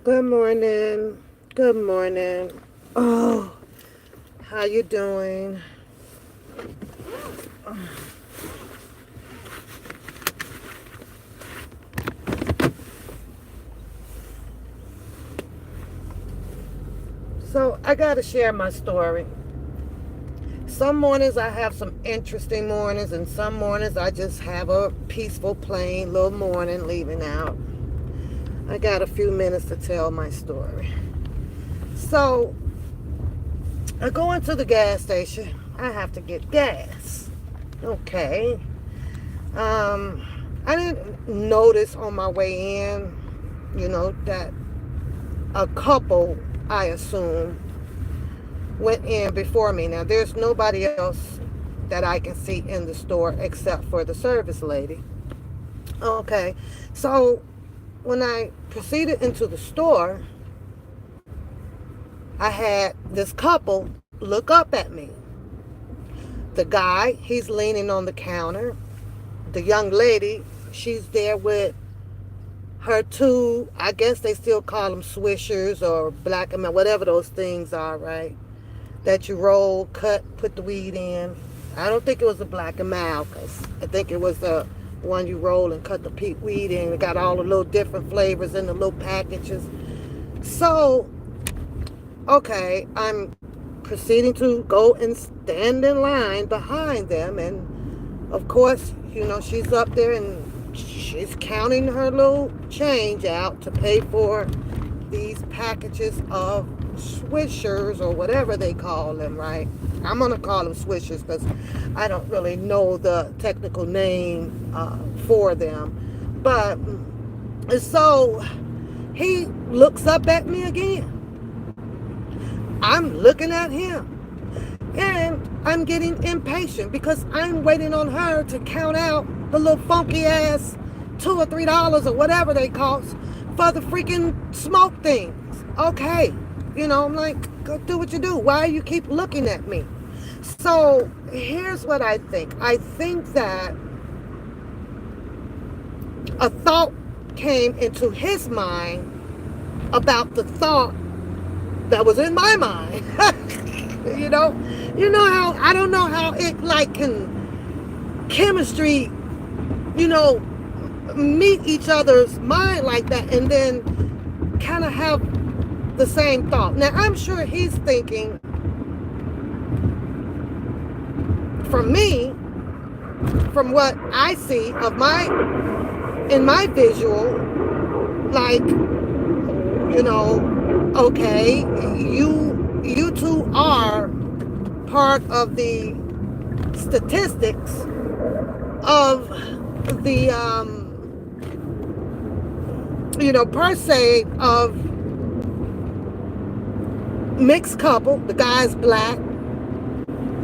Good morning. Good morning. Oh, how you doing? So, I got to share my story. Some mornings I have some interesting mornings, and some mornings I just have a peaceful, plain little morning leaving out. I got a few minutes to tell my story. So, I go into the gas station. I have to get gas. Okay. Um, I didn't notice on my way in, that a couple, I assume, went in before me. Now, there's nobody else that I can see in the store except for the service lady. Okay, so when I proceeded into the store, I had this couple look up at me. The guy, he's leaning on the counter. The young lady, she's there with her two, I guess they still call them swishers or black and whatever those things are, right? That you roll, cut, put the weed in. I don't think it was a black and mild, because I think it was the one you roll and cut the weed in. It got all the little different flavors in the little packages. So, okay, I'm proceeding to go and stand in line behind them. And of course, she's up there and she's counting her little change out to pay for these packages of swishers or whatever they call them, right? I'm gonna call them swishers because I don't really know the technical name for them. But so he looks up at me again. I'm looking at him. And I'm getting impatient because I'm waiting on her to count out the little funky ass $2 or $3 or whatever they cost for the freaking smoke things. Okay. I'm like, go do what you do. Why you keep looking at me? So here's what I think. I think that a thought came into his mind about the thought that was in my mind. How I don't know how it like can chemistry, meet each other's mind like that and then kind of have the same thought. Now I'm sure he's thinking from me, from what I see of in my visual, like, okay, you two are part of the statistics of the per se of mixed couple. The guy's black,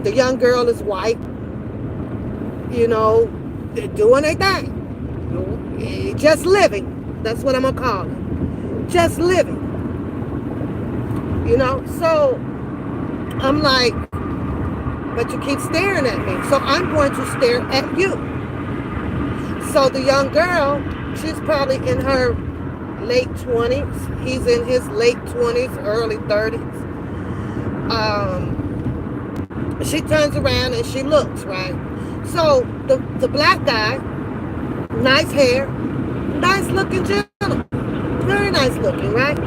the young girl is white. They're doing their thing, just living. That's what I'm gonna call it, just living. So I'm like, but you keep staring at me, so I'm going to stare at you. So the young girl, she's probably in her late 20s. He's in his late 20s, early 30s. She turns around and she looks, right? So the black guy, nice hair, nice looking gentleman, very nice looking, right?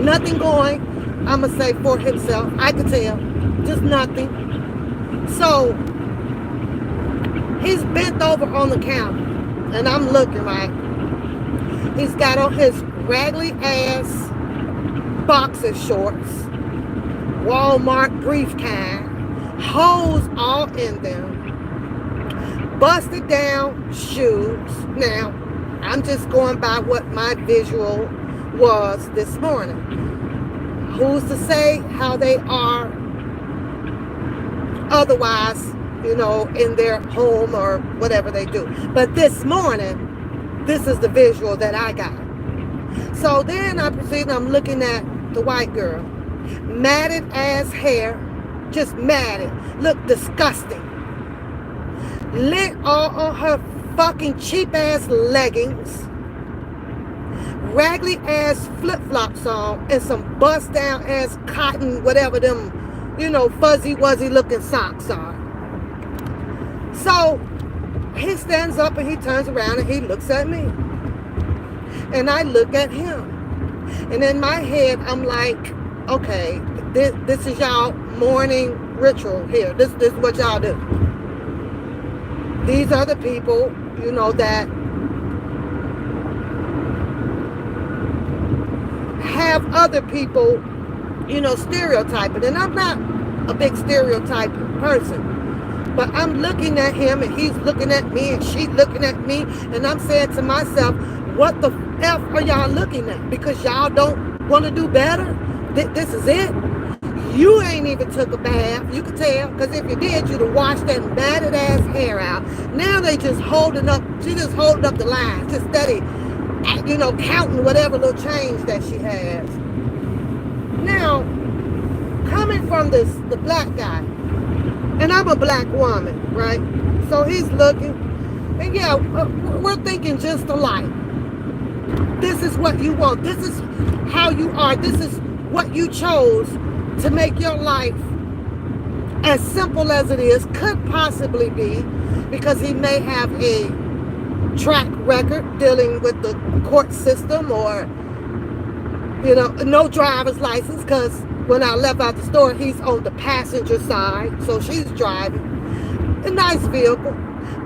Nothing going, I'm going to say, for himself. I could tell. Just nothing. So, he's bent over on the counter. And I'm looking, right? He's got on his raggedy ass boxer shorts. Walmart brief kind. Holes all in them. Busted down shoes. Now, I'm just going by what my visual was this morning. Who's to say how they are otherwise, in their home or whatever they do. But this morning, this is the visual that I got. So then I proceed, I'm looking at the white girl. Matted ass hair, just matted. Look disgusting. Lit all on her fucking cheap ass leggings. raggedy ass flip-flops on and some bust down ass cotton, whatever them, fuzzy wuzzy looking socks are. So he stands up and he turns around and he looks at me. And I look at him. And in my head, I'm like, okay, this is y'all morning ritual here. This is what y'all do. These are the people, that have other people, stereotyping. And I'm not a big stereotyping person. But I'm looking at him and he's looking at me and she's looking at me. And I'm saying to myself, what the F are y'all looking at? Because y'all don't want to do better? This is it? You ain't even took a bath. You could tell. Because if you did, you'd have washed that matted ass hair out. Now she just holding up the line. Just steady, counting whatever little change that she has. Now, coming from the black guy, and I'm a black woman, right? So he's looking, and yeah, we're thinking just alike. This is what you want. This is how you are. This is what you chose to make your life as simple as it is, could possibly be, because he may have a track record dealing with the court system or, no driver's license, because when I left out the store, he's on the passenger side, so she's driving. A nice vehicle.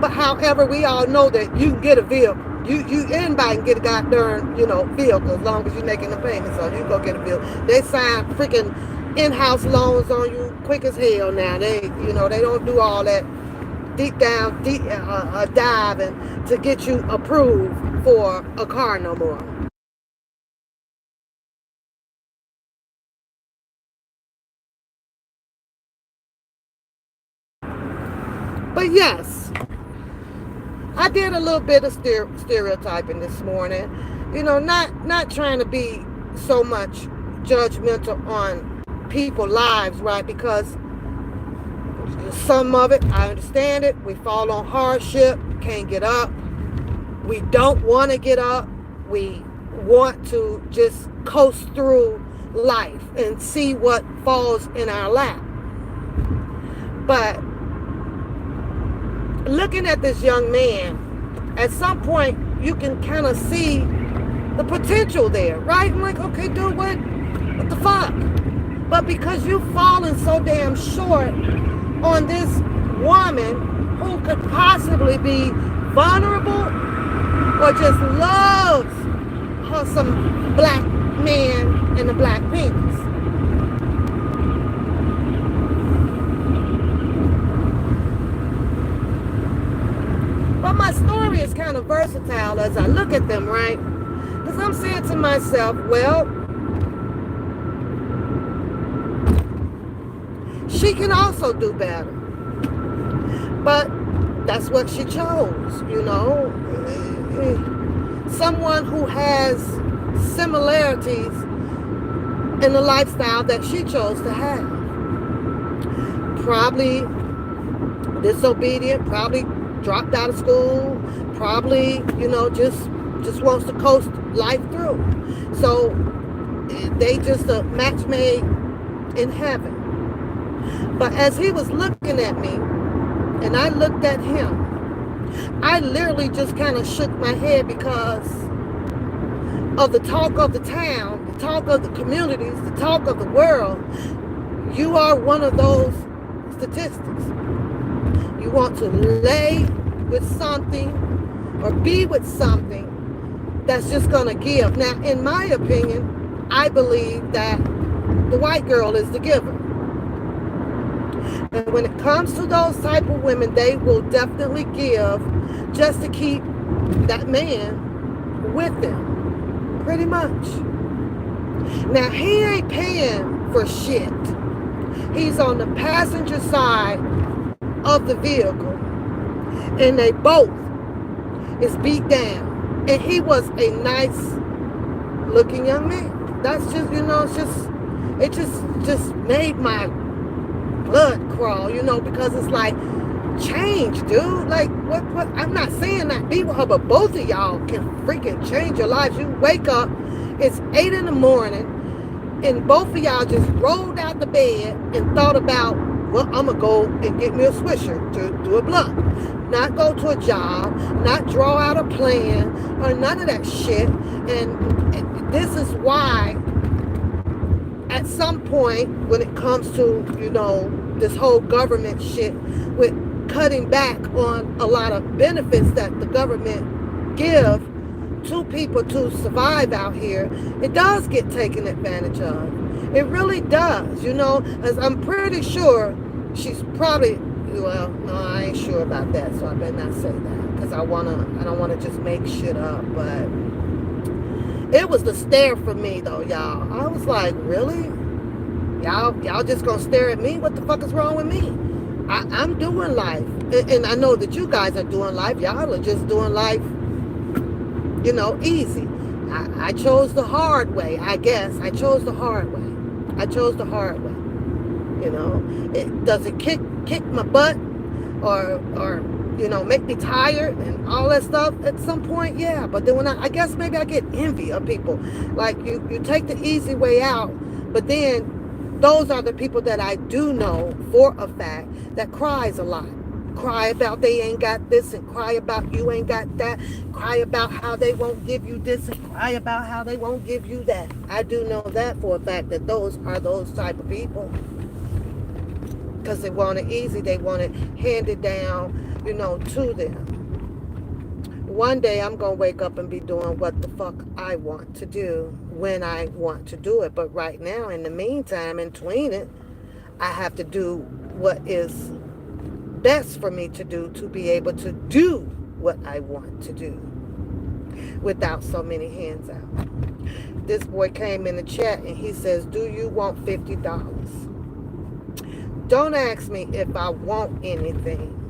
But however, we all know that you can get a vehicle. Anybody can get a goddamn, vehicle as long as you're making the payments on it. You can go get a vehicle. They sign freaking in-house loans on you quick as hell now. They don't do all that deep diving to get you approved for a car no more. But yes, I did a little bit of stereotyping this morning. Not trying to be so much judgmental on people's lives, right? Because some of it, I understand it. We fall on hardship, can't get up. We don't want to get up. We want to just coast through life and see what falls in our lap. But looking at this young man, at some point you can kind of see the potential there, right? I'm like, okay, dude, what the fuck? But because you've fallen so damn short on this woman who could possibly be vulnerable or just loves her some black man and a black penis. But my story is kind of versatile as I look at them, right? Because I'm saying to myself, well, she can also do better. But that's what she chose, Someone who has similarities in the lifestyle that she chose to have. Probably disobedient, probably dropped out of school, probably, just wants to coast life through. So they just a match made in heaven. But as he was looking at me and I looked at him, I literally just kind of shook my head because of the talk of the town, the talk of the communities, the talk of the world. You are one of those statistics. You want to lay with something or be with something that's just going to give. Now, in my opinion, I believe that the white girl is the giver. And when it comes to those type of women, they will definitely give just to keep that man with them. Pretty much. Now, he ain't paying for shit. He's on the passenger side of the vehicle. And they both is beat down. And he was a nice looking young man. That's just, it just made my blood crawl, because it's like, change, dude. Like, what? I'm not saying that be with her, but both of y'all can freaking change your lives. You wake up, it's 8 in the morning, and both of y'all just rolled out the bed and thought about, well, I'm going to go and get me a Swisher to do a blunt. Not go to a job, not draw out a plan, or none of that shit. And this is why, at some point, when it comes to, this whole government shit, with cutting back on a lot of benefits that the government give to people to survive out here, it does get taken advantage of. It really does, as I'm pretty sure she's probably, well, no, I ain't sure about that, so I better not say that, because I don't want to just make shit up. But it was the stare for me, though, y'all. I was like, really? Y'all just gonna stare at me? What the fuck is wrong with me? I'm doing life, and I know that you guys are doing life. Y'all are just doing life, easy. I chose the hard way, I guess. I chose the hard way. Does it kick my butt, or make me tired and all that stuff at some point? Yeah. But then when I guess maybe I get envy of people. Like, you take the easy way out, but then those are the people that I do know for a fact that cries a lot. Cry about they ain't got this, and cry about you ain't got that. Cry about how they won't give you this, and cry about how they won't give you that. I do know that for a fact, that those are those type of people. Because they want it easy. They want it handed down, to them. One day I'm going to wake up and be doing what the fuck I want to do when I want to do it. But right now, in the meantime, in between it, I have to do what is best for me to do to be able to do what I want to do without so many hands out. This boy came in the chat and he says, do you want $50? Don't ask me if I want anything.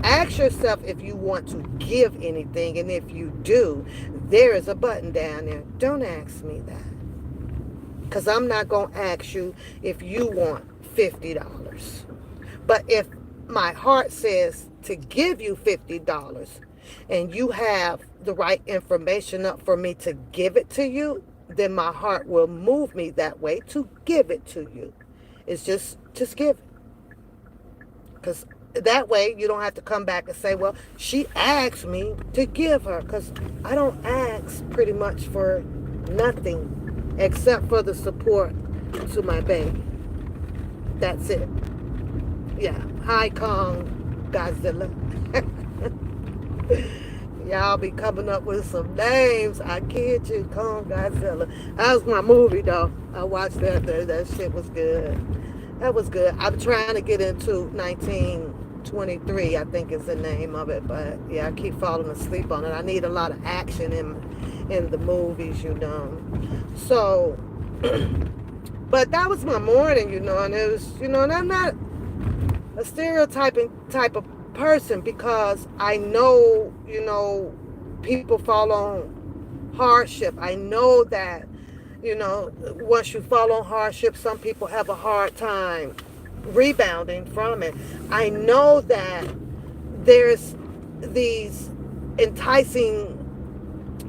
Ask yourself if you want to give anything, and if you do, there is a button down there. Don't ask me that, because I'm not going to ask you if you want $50. But if my heart says to give you $50 and you have the right information up for me to give it to you, then my heart will move me that way to give it to you. It's just give it. Because that way you don't have to come back and say, well, she asked me to give her. Because I don't ask pretty much for nothing except for the support to my baby. That's it. Yeah. Hi, Kong Godzilla. Y'all be coming up with some names. I kid you, Kong Godzilla. That was my movie, though. I watched that. That shit was good. That was good. I'm trying to get into 1923, I think is the name of it. But, yeah, I keep falling asleep on it. I need a lot of action in the movies, So, but that was my morning, and it was, and I'm not a stereotyping type of person, because I know, people fall on hardship. I know that, once you fall on hardship, some people have a hard time rebounding from it. I know that there's these enticing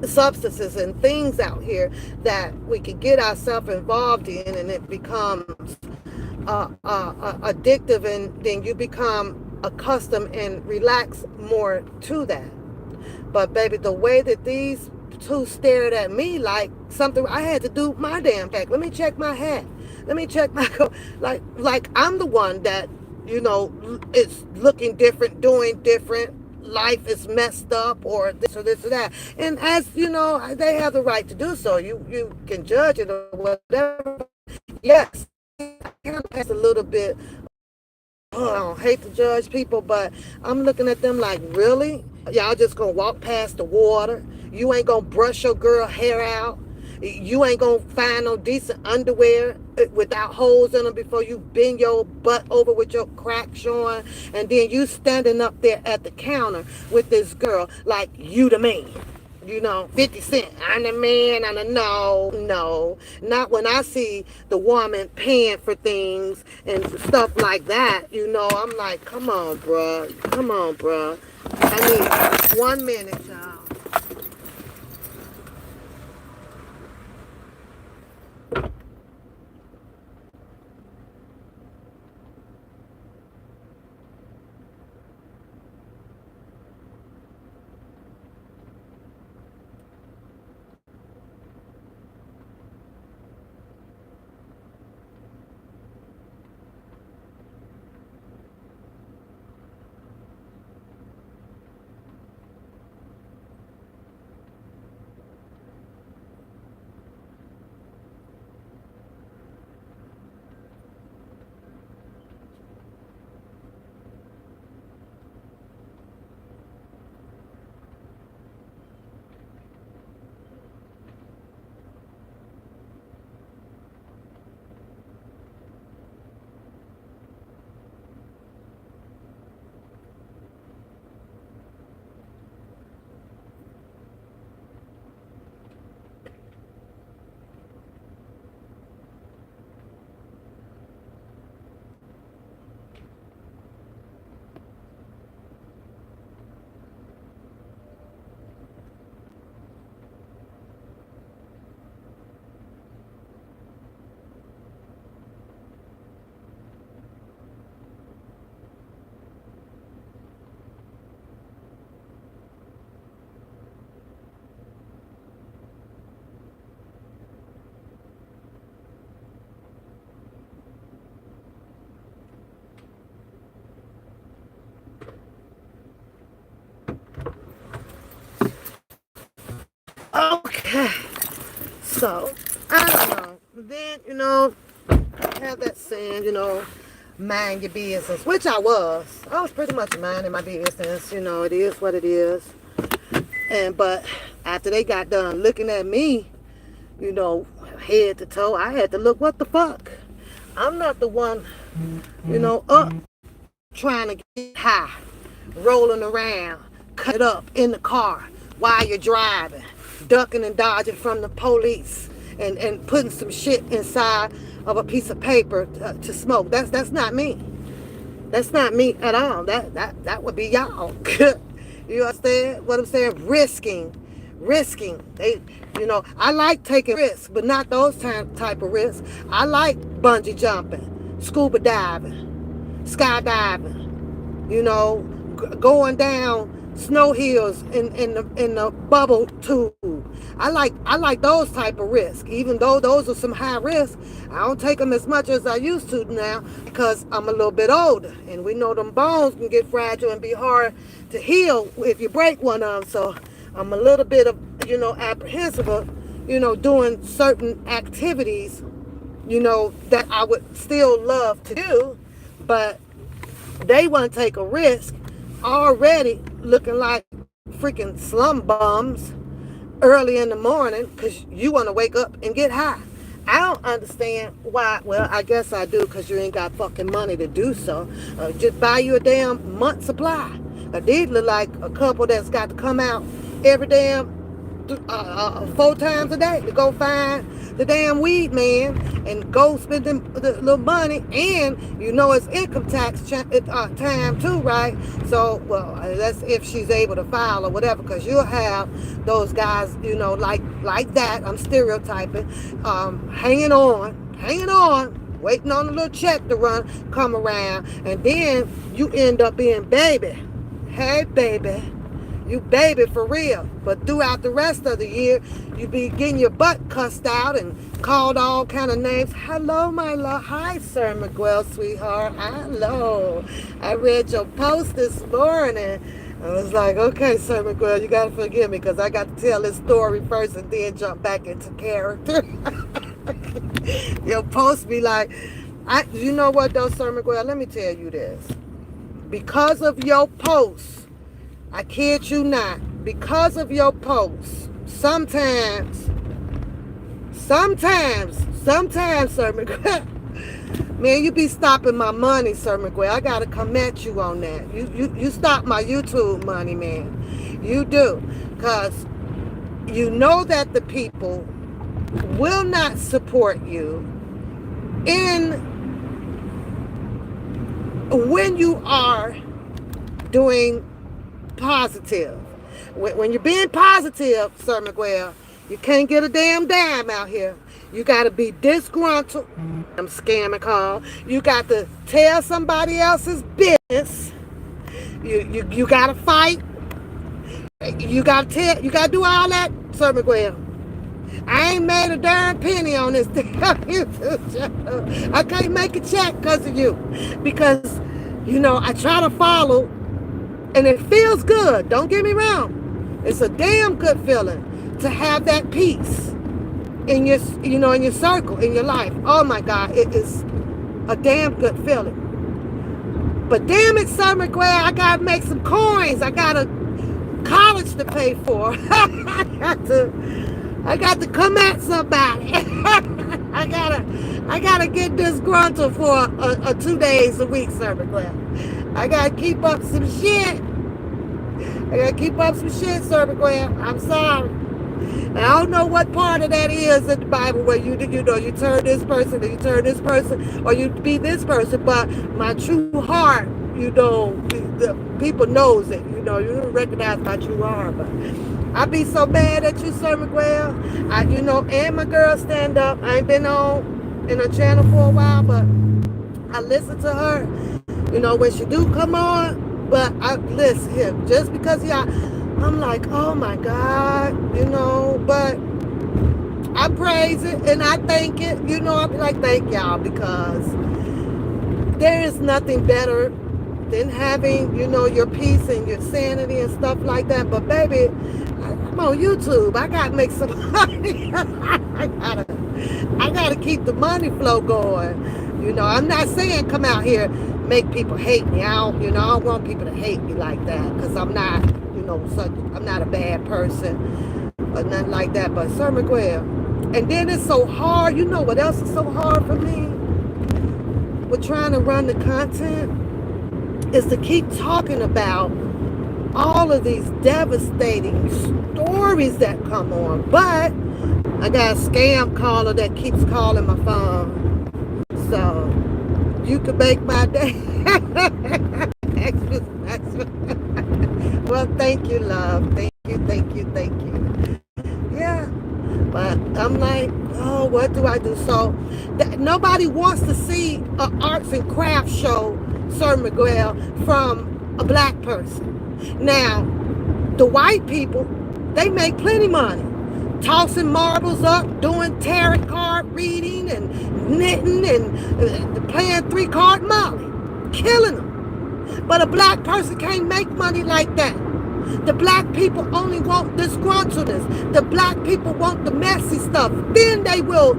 substances and things out here that we can get ourselves involved in, and it becomes addictive, and then you become accustomed and relax more to that. But baby, the way that these two stared at me like something, I had to do my damn pack. Let me check my hat. Let me check my coat. Like I'm the one that, is looking different, doing different. Life is messed up, or this or that. And as you know, they have the right to do so. You can judge it or whatever. Yes, has a little bit. Oh, I don't hate to judge people, but I'm looking at them like, really? Y'all just gonna walk past the water? You ain't gonna brush your girl hair out? You ain't gonna find no decent underwear without holes in them before you bend your butt over with your crack showing, and then you standing up there at the counter with this girl like you the man. 50 Cent. I'm the man. I'm the no. Not when I see the woman paying for things and stuff like that. I'm like, come on, bruh. Come on, bruh. I need 1 minute, y'all. Okay. So, I don't know. Then, have that saying, mind your business, which I was. I was pretty much minding my business. It is what it is. But after they got done looking at me, head to toe, I had to look, what the fuck? I'm not the one, up trying to get high, rolling around, cut up in the car while you're driving, ducking and dodging from the police, and putting some shit inside of a piece of paper to smoke. That's not me. That's not me at all. That would be y'all. You understand what I'm saying? Risking. I like taking risks, but not those type of risks. I like bungee jumping, scuba diving, skydiving, going down snow hills in the bubble tube. I like those type of risks. Even though those are some high risks, I don't take them as much as I used to now because I'm a little bit older, and we know them bones can get fragile and be hard to heal if you break one of them. So I'm a little bit of apprehensive of doing certain activities that I would still love to do, but they want to take a risk already looking like freaking slum bums early in the morning because you want to wake up and get high. I don't understand why. Well, I guess I do, because you ain't got fucking money to do so. Just buy you a damn month supply. These look like a couple that's got to come out every damn 4 times a day to go find the damn weed man and go spend the little money, and it's income tax time too, right? So, well, that's if she's able to file or whatever, because you'll have those guys, like that. I'm stereotyping, hanging on, waiting on a little check to come around, and then you end up being baby. Hey, baby. You baby for real. But throughout the rest of the year, you be getting your butt cussed out and called all kind of names. Hello, my love. Hi, Sir Miguel, sweetheart. Hello. I read your post this morning. I was like, okay, Sir Miguel, you got to forgive me because I got to tell this story first and then jump back into character. Your post be like, you know what though, Sir Miguel? Let me tell you this. Because of your post, I kid you not, because of your posts, sometimes, Sir Miguel, man, you be stopping my money, Sir Miguel. I gotta come at you on that. You stop my YouTube money, man. You do, cause You know that the people will not support you in when you are doing positive. When you're being positive, Sir Miguel, you can't get a damn dime out here. You got to be disgruntled. I'm scamming call. You got to tell somebody else's business. You got to fight. You got to do all that, Sir Miguel. I ain't made a darn penny on this damn YouTube channel. I can't make a check because of you. Because, I try to follow, and it feels good. Don't get me wrong. It's a damn good feeling to have that peace in your, in your circle, in your life. Oh my God, it is a damn good feeling. But damn it, Sir Miguel, I gotta make some coins. I got a college to pay for. I got to come at somebody. I gotta get disgruntled for 2 days a week, Sir Miguel. I gotta keep up some shit. Sir Miguel. I'm sorry. And I don't know what part of that is in the Bible where you turn this person, or you turn this person, or you be this person. But my true heart, the people knows it. You don't recognize my true heart. But I be so mad at you, Sir Miguel. And my girl stand up. I ain't been on in her channel for a while, but I listen to her. When she do come on, but I listen here just because I'm like, oh my God, but I praise it and I thank it. I be like, thank y'all, because there is nothing better than having, your peace and your sanity and stuff like that. But baby, I'm on YouTube. I gotta make some money. I gotta keep the money flow going. I'm not saying come out here make people hate me. I don't want people to hate me like that, because I'm not, I'm not a bad person or nothing like that. But Sir Miguel, and then it's so hard. You know what else is so hard for me with trying to run the content is to keep talking about all of these devastating stories that come on. But I got a scam caller that keeps calling my phone, so you can make my day. Well, thank you, love. Thank you. Yeah. But I'm like, oh, what do I do? So nobody wants to see an arts and crafts show, Sir Miguel, from a black person. Now, the white people, they make plenty money. Tossing marbles up, doing tarot card reading and knitting and playing 3-card Molly. Killing them. But a black person can't make money like that. The black people only want disgruntledness. The black people want the messy stuff. Then they will,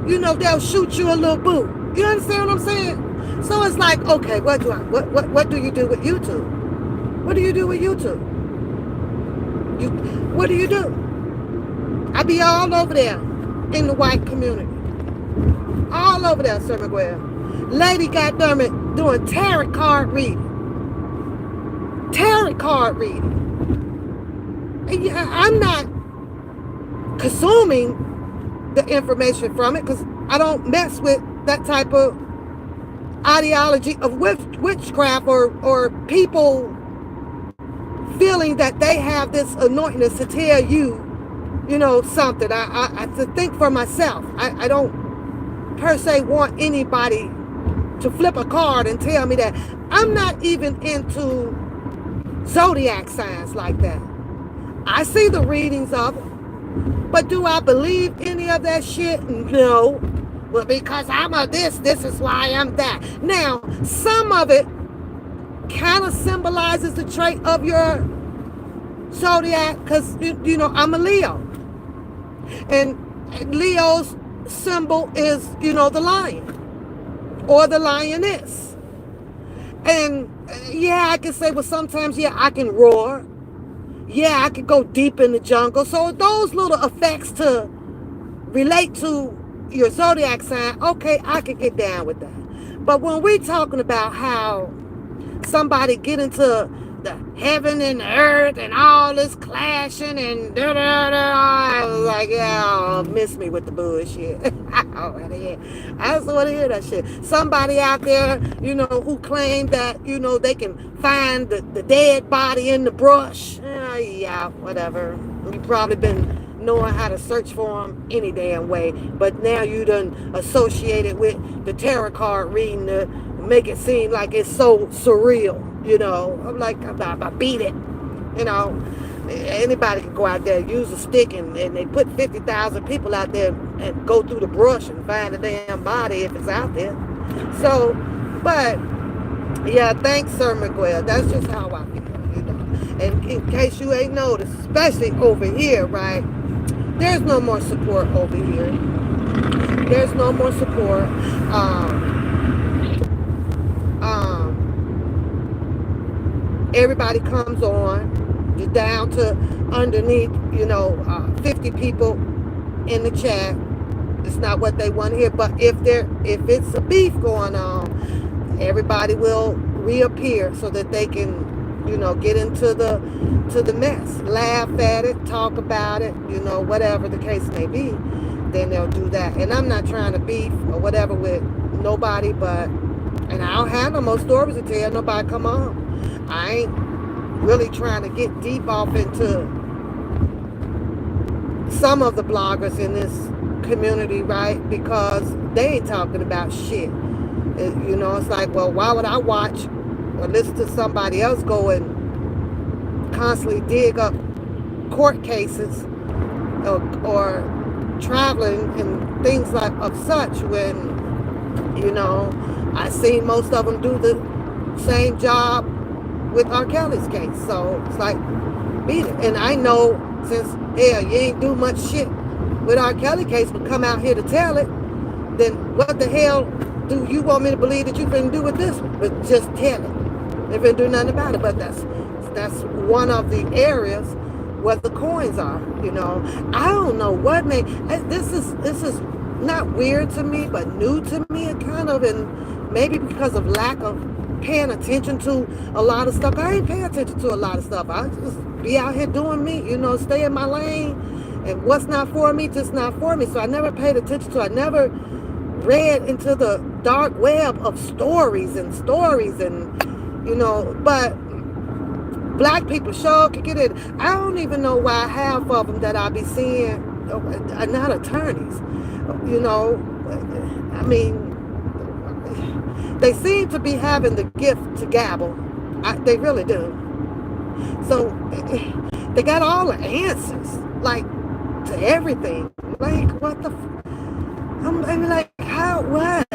they'll shoot you a little boot. You understand what I'm saying? So it's like, okay, what do you do with YouTube? What do you do with YouTube? What do you do? I be all over there in the white community. All over there, Sir Miguel. Lady goddammit doing tarot card reading. And I'm not consuming the information from it, because I don't mess with that type of ideology of witchcraft or people feeling that they have this anointness to tell you, something. I have to think for myself. I don't per se want anybody to flip a card and tell me that. I'm not even into zodiac signs like that. I see the readings of them, but do I believe any of that shit? No. Well, because I'm a this is why I'm that. Now, some of it kind of symbolizes the trait of your zodiac, because, I'm a Leo. And Leo's symbol is, the lion or the lioness. And yeah, I can say, well, sometimes, yeah, I can roar. Yeah, I can go deep in the jungle. So those little effects to relate to your zodiac sign, okay, I can get down with that. But when we're talking about how somebody get into the heaven and earth and all this clashing and da da da. I was like, yeah, miss me with the bullshit. I want to hear. I just want to hear that shit. Somebody out there, who claimed that, they can find the dead body in the brush. Yeah, whatever. You probably been knowing how to search for them any damn way, but now you done associate it with the tarot card reading to make it seem like it's so surreal. I'm like, I beat it. Anybody can go out there, use a stick, and they put 50,000 people out there and go through the brush and find the damn body if it's out there. So, but yeah, thanks, Sir Miguel. That's just how I feel. And in case you ain't noticed, especially over here, right? There's no more support over here. There's no more support. Everybody comes on. You're down to underneath, 50 people in the chat. It's not what they want to hear. But if it's a beef going on, everybody will reappear so that they can, get into the mess, laugh at it, talk about it, whatever the case may be. Then they'll do that. And I'm not trying to beef or whatever with nobody, and I don't have no more stories to tell. Nobody come on. I ain't really trying to get deep off into some of the bloggers in this community, right? Because they ain't talking about shit. It's like, well, why would I watch or listen to somebody else go and constantly dig up court cases or traveling and things like of such when, I seen most of them do the same job with R. Kelly's case. So it's like, beat it. And I know since, hell, you ain't do much shit with R. Kelly case but come out here to tell it, then what the hell do you want me to believe that you can do with this one? But just tell it. They didn't do nothing about it. But that's one of the areas where the coins are. I don't know what made this is not weird to me, but new to me. It kind of, and maybe because of lack of paying attention to a lot of stuff. I ain't paying attention to a lot of stuff. I just be out here doing me. Stay in my lane. And what's not for me, just not for me. So I never paid attention to. I never read into the dark web of stories and but black people sure can get it. I don't even know why half of them that I be seeing are not attorneys. I mean, they seem to be having the gift to gabble. They really do. So they got all the answers, like, to everything. Like, what the I'm like, how, what?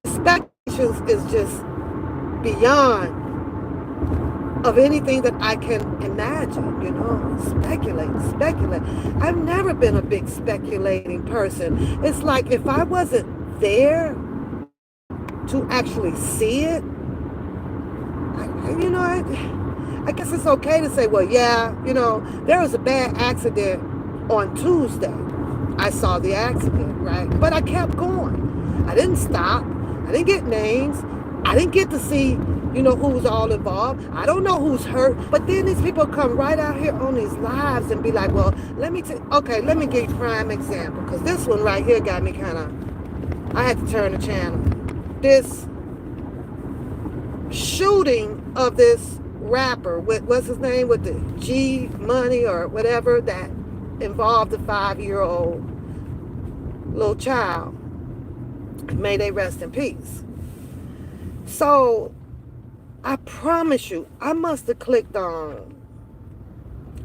Speculations is just beyond of anything that I can imagine, speculate. I've never been a big speculating person. It's like, if I wasn't there to actually see it, I guess it's okay to say, well, yeah, there was a bad accident on Tuesday. I saw the accident, right? But I kept going. I didn't stop. I didn't get names. I didn't get to see, who's all involved. I don't know who's hurt. But then these people come right out here on these lives and be like, well, let me give you a prime example. Because this one right here got me kind of, I had to turn the channel. This shooting of this rapper with, what's his name, with the G Money or whatever, that involved a 5-year-old little child. May they rest in peace. So I promise you, I must have clicked on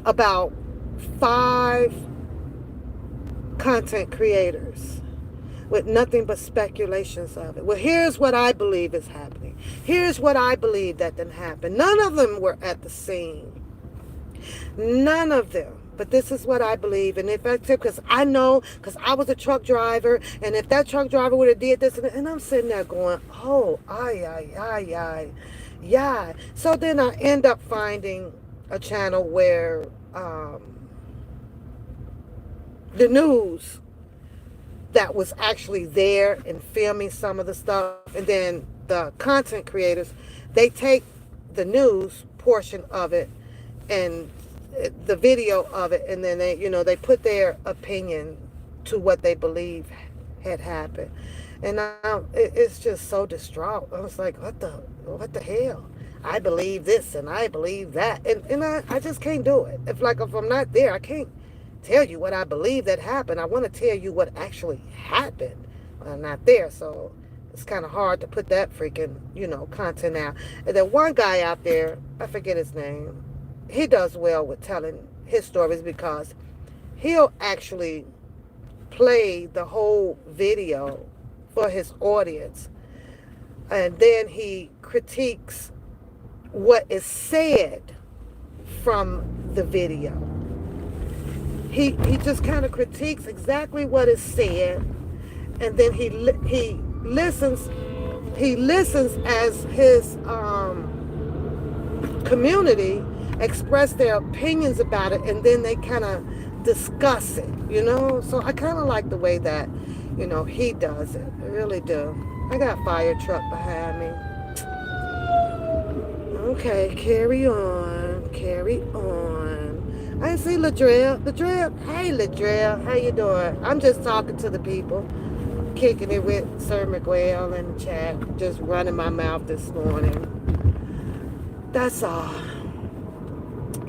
about 5 content creators with nothing but speculations of it. Well, here's what I believe is happening. Here's what I believe that didn't happen. None of them were at the scene. None of them. But this is what I believe. And if that's it, because I know, because I was a truck driver, and if that truck driver would have did this, and I'm sitting there going, oh, yeah. So then I end up finding a channel where the news that was actually there and filming some of the stuff, and then the content creators, they take the news, portion of it and the video of it, and then they put their opinion to what they believe had happened. And it's just so distraught. I was like, what the hell? I believe this and I believe that, and I just can't do it. If I'm not there, I can't tell you what I believe that happened. I want to tell you what actually happened. I'm not there, so it's kind of hard to put that freaking content out. And then one guy out there, I forget his name, he does well with telling his stories because he'll actually play the whole video for his audience, and then he critiques what is said from the video. He just kind of critiques exactly what is said, and then he listens as his community express their opinions about it, and then they kind of discuss it, So I kind of like the way that, he does it. I really do. I got a fire truck behind me. Okay, carry on. I see Ladrell. Hey Ladrell, how you doing? I'm just talking to the people, kicking it with Sir Miguel in the chat, just running my mouth this morning. That's all.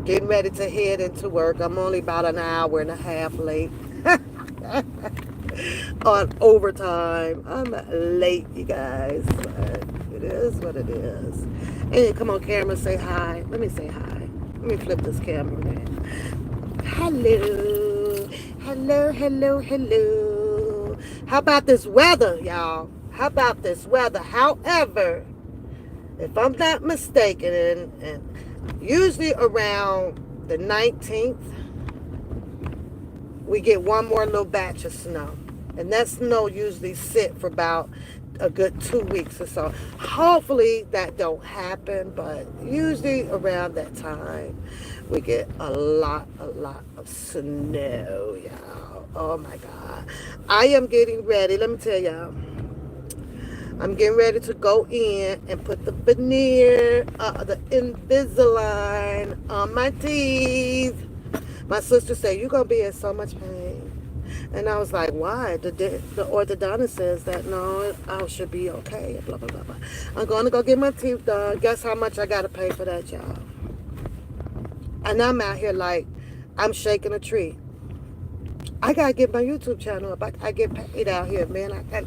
Getting ready to head into work. I'm only about an hour and a half late. On overtime. I'm late, you guys. But it is what it is. And come on, camera, say hi. Let me say hi. Let me flip this camera, man. Hello. How about this weather, y'all? How about this weather? However, if I'm not mistaken, and usually around the 19th, we get one more little batch of snow. And that snow usually sit for about a good 2 weeks or so. Hopefully that don't happen, but usually around that time, we get a lot of snow, y'all. Oh my God. I am getting ready. Let me tell y'all. I'm getting ready to go in and put the veneer, the Invisalign on my teeth. My sister said, you're going to be in so much pain. And I was like, why? The orthodontist says that, no, I should be okay, blah, blah, blah, blah. I'm going to go get my teeth done. Guess how much I got to pay for that, y'all? And I'm out here like, I'm shaking a tree. I got to get my YouTube channel up. I get paid out here, man. I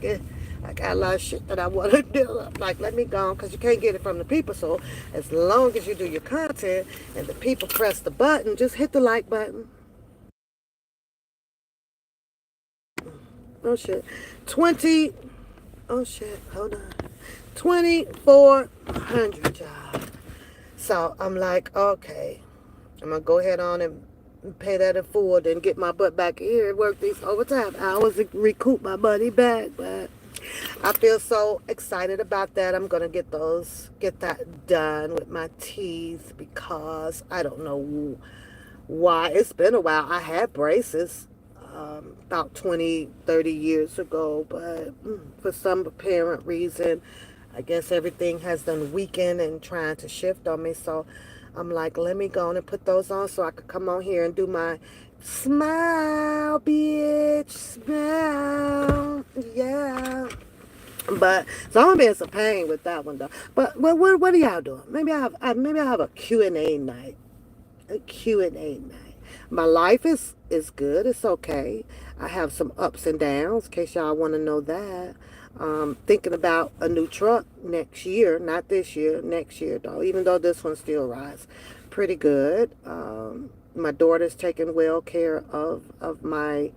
got a lot of shit that I want to do. Like, let me go, because you can't get it from the people. So as long as you do your content and the people press the button, just hit the like button. Oh, shit. Hold on. 2,400, y'all. So I'm like, okay, I'm going to go ahead on and pay that in full, then get my butt back here and work these overtime hours to recoup my money back. But I feel so excited about that. I'm going to get that done with my teeth, because I don't know why. It's been a while. I had braces about 20, 30 years ago, but for some apparent reason, I guess everything has done weakened and trying to shift on me. So I'm like, let me go on and put those on so I could come on here and do my smile, bitch, smile. Yeah. But so I'm gonna be in some pain with that one though. But what are y'all doing? Maybe I have a Q&A night. A Q&A night. My life is good. It's okay. I have some ups and downs, in case y'all want to know that. Thinking about a new truck next year. Not this year, next year though. Even though this one still rides pretty good. My daughter's taking well care of my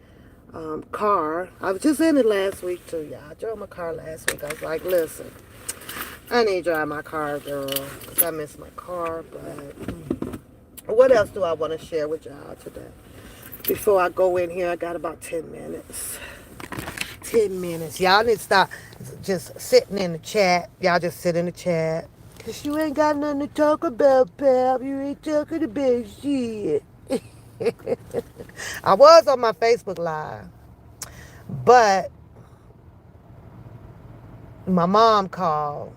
car. I was just in it last week too, y'all. I drove my car last week. I was like, listen, I need to drive my car, girl, because I miss my car. But what else do I want to share with y'all today? Before I go in here, I got about 10 minutes. 10 minutes. Y'all need to stop just sitting in the chat. Y'all just sit in the chat. Because you ain't got nothing to talk about, pal. You ain't talking about shit. I was on my Facebook Live, but my mom called,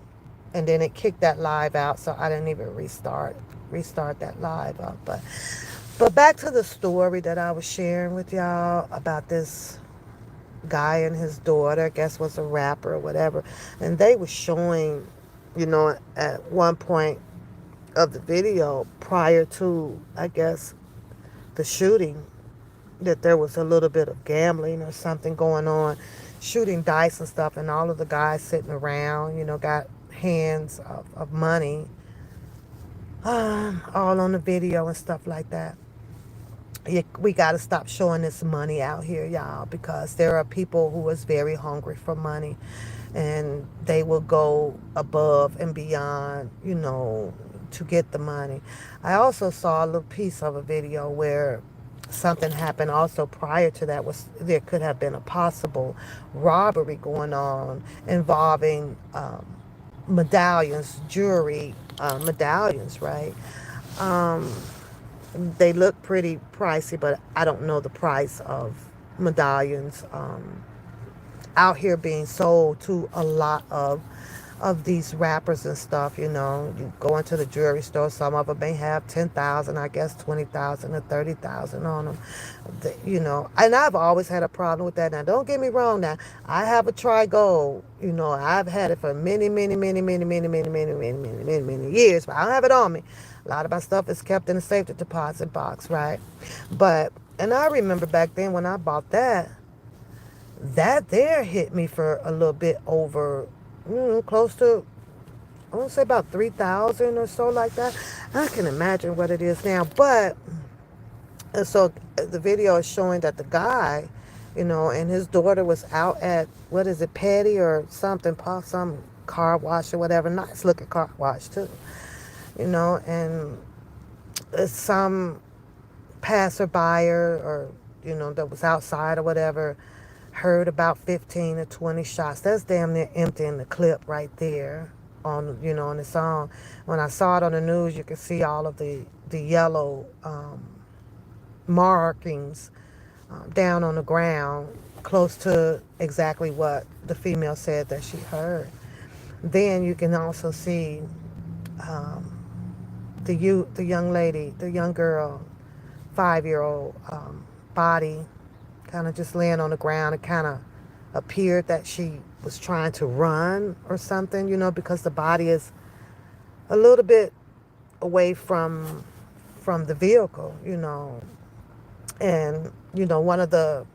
and then it kicked that live out, so I didn't even restart. restart that live up. But back to the story that I was sharing with y'all about this guy and his daughter, I guess was a rapper or whatever. And they were showing, at one point of the video prior to, I guess, the shooting, that there was a little bit of gambling or something going on, shooting dice and stuff, and all of the guys sitting around, got hands of money, all on the video and stuff like that. We got to stop showing this money out here, y'all, because there are people who is very hungry for money, and they will go above and beyond, to get the money. I also saw a little piece of a video where something happened also prior to that. Was there could have been a possible robbery going on involving medallions, jewelry, medallions, right? Um, they look pretty pricey, but I don't know the price of medallions out here being sold to a lot of these rappers and stuff. You go into the jewelry store, some of them may have 10,000, I guess 20,000 or 30,000 on them. And I've always had a problem with that. Now, don't get me wrong. Now, I have a Tri-Gold. I've had it for many, many, many, many, many, many, many, many, many, many, many years, but I don't have it on me. A lot of my stuff is kept in a safety deposit box, right? And I remember back then when I bought that there hit me for a little bit over, close to, I want to say about 3,000 or so, like that. I can imagine what it is now. But, and so the video is showing that the guy, and his daughter was out at, what is it, Petty or something, some car wash or whatever. Nice looking car wash too. And some passerby or, that was outside or whatever, heard about 15 or 20 shots. That's damn near emptying the clip right there on the song. When I saw it on the news, you could see all of the yellow markings down on the ground, close to exactly what the female said that she heard. Then you can also see the young lady, the young girl, 5-year-old body, kind of just laying on the ground. It kind of appeared that she was trying to run or something, because the body is a little bit away from the vehicle, And, one of the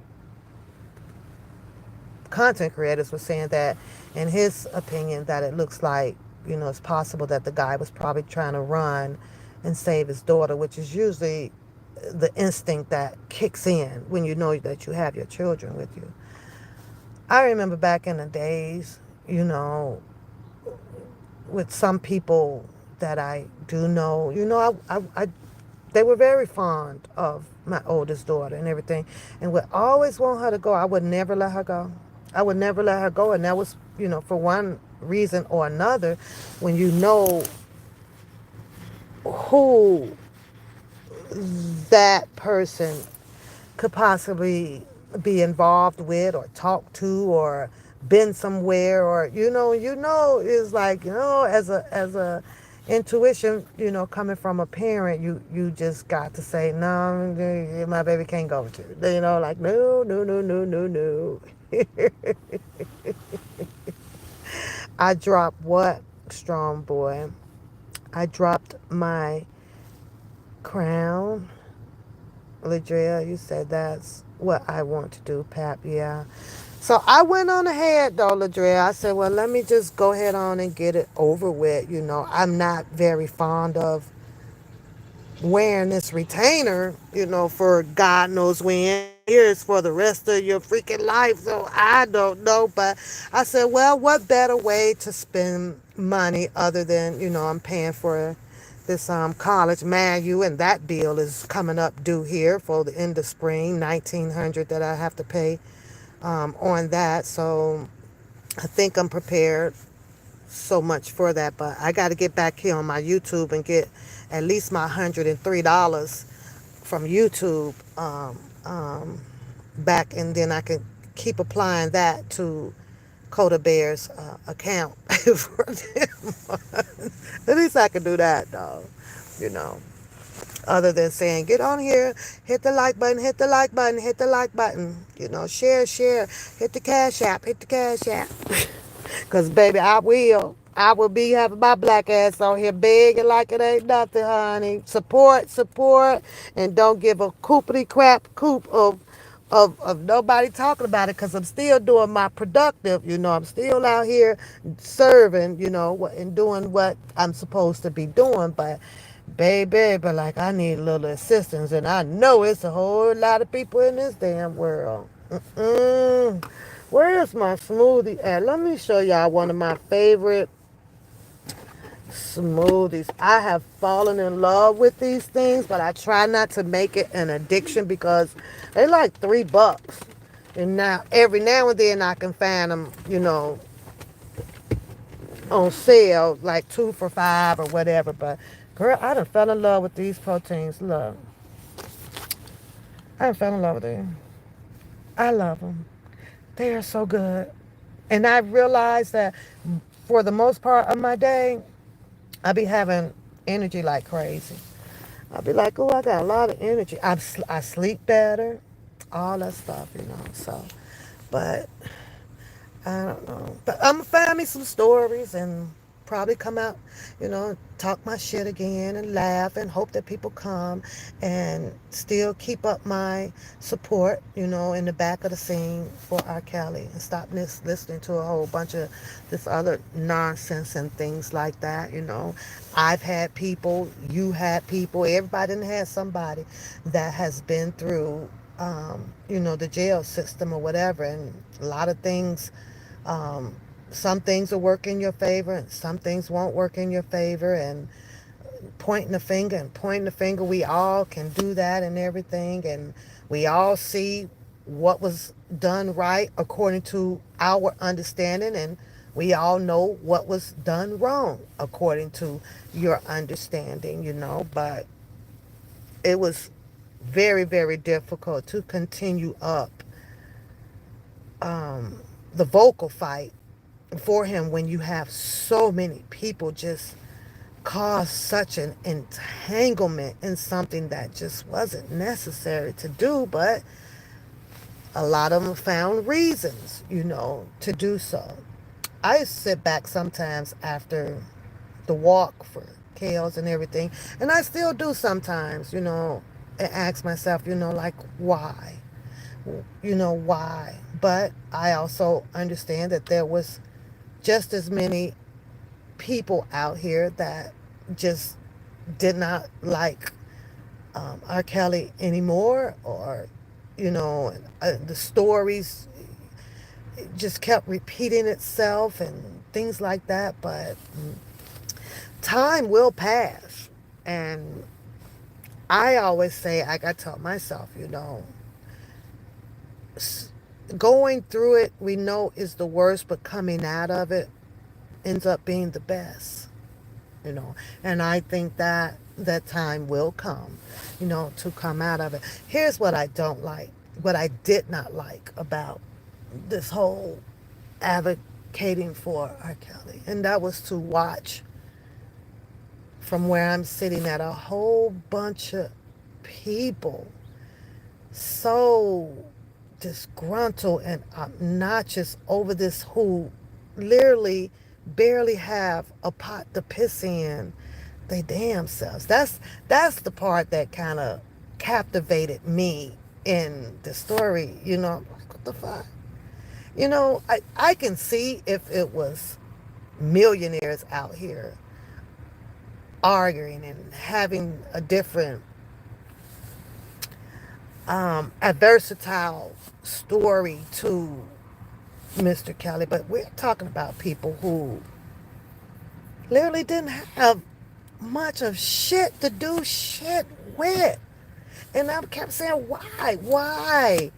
content creators was saying that, in his opinion, that it looks like, it's possible that the guy was probably trying to run and save his daughter, which is usually the instinct that kicks in when you know that you have your children with you. I remember back in the days, with some people that I do know, they were very fond of my oldest daughter and everything, and would always want her to go. I would never let her go. I would never let her go, and that was, for one reason or another, when you know who that person could possibly be involved with or talk to or been somewhere, or is like, as a intuition, coming from a parent, you just got to say, no, my baby can't go with you, like, no, no, no, no, no, no. I dropped what, strong boy? I dropped my crown. Ladrea, you said that's what I want to do, Pap. Yeah. So I went on ahead, though, Ladrea. I said, well, let me just go ahead on and get it over with. I'm not very fond of wearing this retainer, for God knows when, years, for the rest of your freaking life. So I don't know. But I said, well, what better way to spend money other than, I'm paying for this college manual, and that bill is coming up due here for the end of spring, $1,900 that I have to pay on that. So I think I'm prepared so much for that, but I got to get back here on my YouTube and get at least my $103 from YouTube back, and then I can keep applying that to Coda Bear's account for them. At least I can do that, though. you know, other than saying, get on here, hit the like button, hit the like button, hit the like button, you know, share, share, hit the cash app, hit the cash app. Because, baby, I will be having my black ass on here begging like it ain't nothing, honey. Support, support, and don't give a coopity crap coop of nobody talking about it, because I'm still doing my productive, you know. I'm still out here serving, you know, and doing what I'm supposed to be doing. But, baby, but like I need a little assistance, and I know it's a whole lot of people in this damn world. Mm-mm. Where's my smoothie at? Let me show y'all one of my favorite smoothies. I have fallen in love with these things, but I try not to make it an addiction because they like $3. And now, every now and then I can find them, you know, on sale, like 2 for $5 or whatever. But, girl, I done fell in love with these proteins. Look, I done fell in love with them. I love them. They are so good. And I realized that for the most part of my day, I be having energy like crazy. I be like, oh, I got a lot of energy. I sleep better, all that stuff, you know. So, but I don't know. But I'm going to find me some stories and probably come out, you know, talk my shit again and laugh and hope that people come and still keep up my support, you know, in the back of the scene for R. Kelly, and stop listening to a whole bunch of this other nonsense and things like that, you know. I've had people, you had people, everybody done had somebody that has been through, you know, the jail system or whatever, and a lot of things, um, some things will work in your favor and some things won't work in your favor. And pointing the finger, we all can do that and everything. And we all see what was done right according to our understanding. And we all know what was done wrong according to your understanding, you know. But it was very, very difficult to continue up the vocal fight for him when you have so many people just cause such an entanglement in something that just wasn't necessary to do. But a lot of them found reasons, you know, to do so. I sit back sometimes after the walk for Kales and everything, and I still do sometimes, you know, and ask myself, you know, like, why? You know, why? But I also understand that there was just as many people out here that just did not like R. Kelly anymore, or, you know, the stories just kept repeating itself and things like that. But time will pass. And I always say, like I tell myself, you know, going through it, we know is the worst, but coming out of it ends up being the best, you know. And I think that that time will come, you know, to come out of it. Here's what I don't like, what I did not like about this whole advocating for R. Kelly, and that was to watch from where I'm sitting at a whole bunch of people so disgruntled and obnoxious over this, who literally barely have a pot to piss in they damn selves. That's the part that kind of captivated me in the story. You know, what the fuck? You know, I can see if it was millionaires out here arguing and having a different, a versatile story to Mr. Kelly, but we're talking about people who literally didn't have much of shit to do shit with. And I kept saying, why? Why?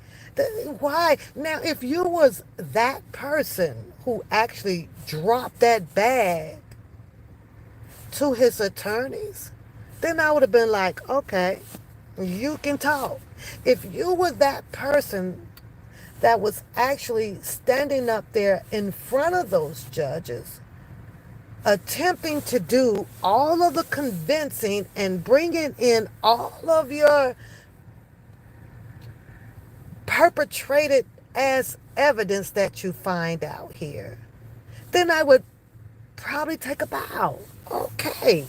Why? Now, if you was that person who actually dropped that bag to his attorneys, then I would have been like, okay, you can talk. If you were that person that was actually standing up there in front of those judges attempting to do all of the convincing and bringing in all of your perpetrated as evidence that you find out here, then I would probably take a bow. Okay.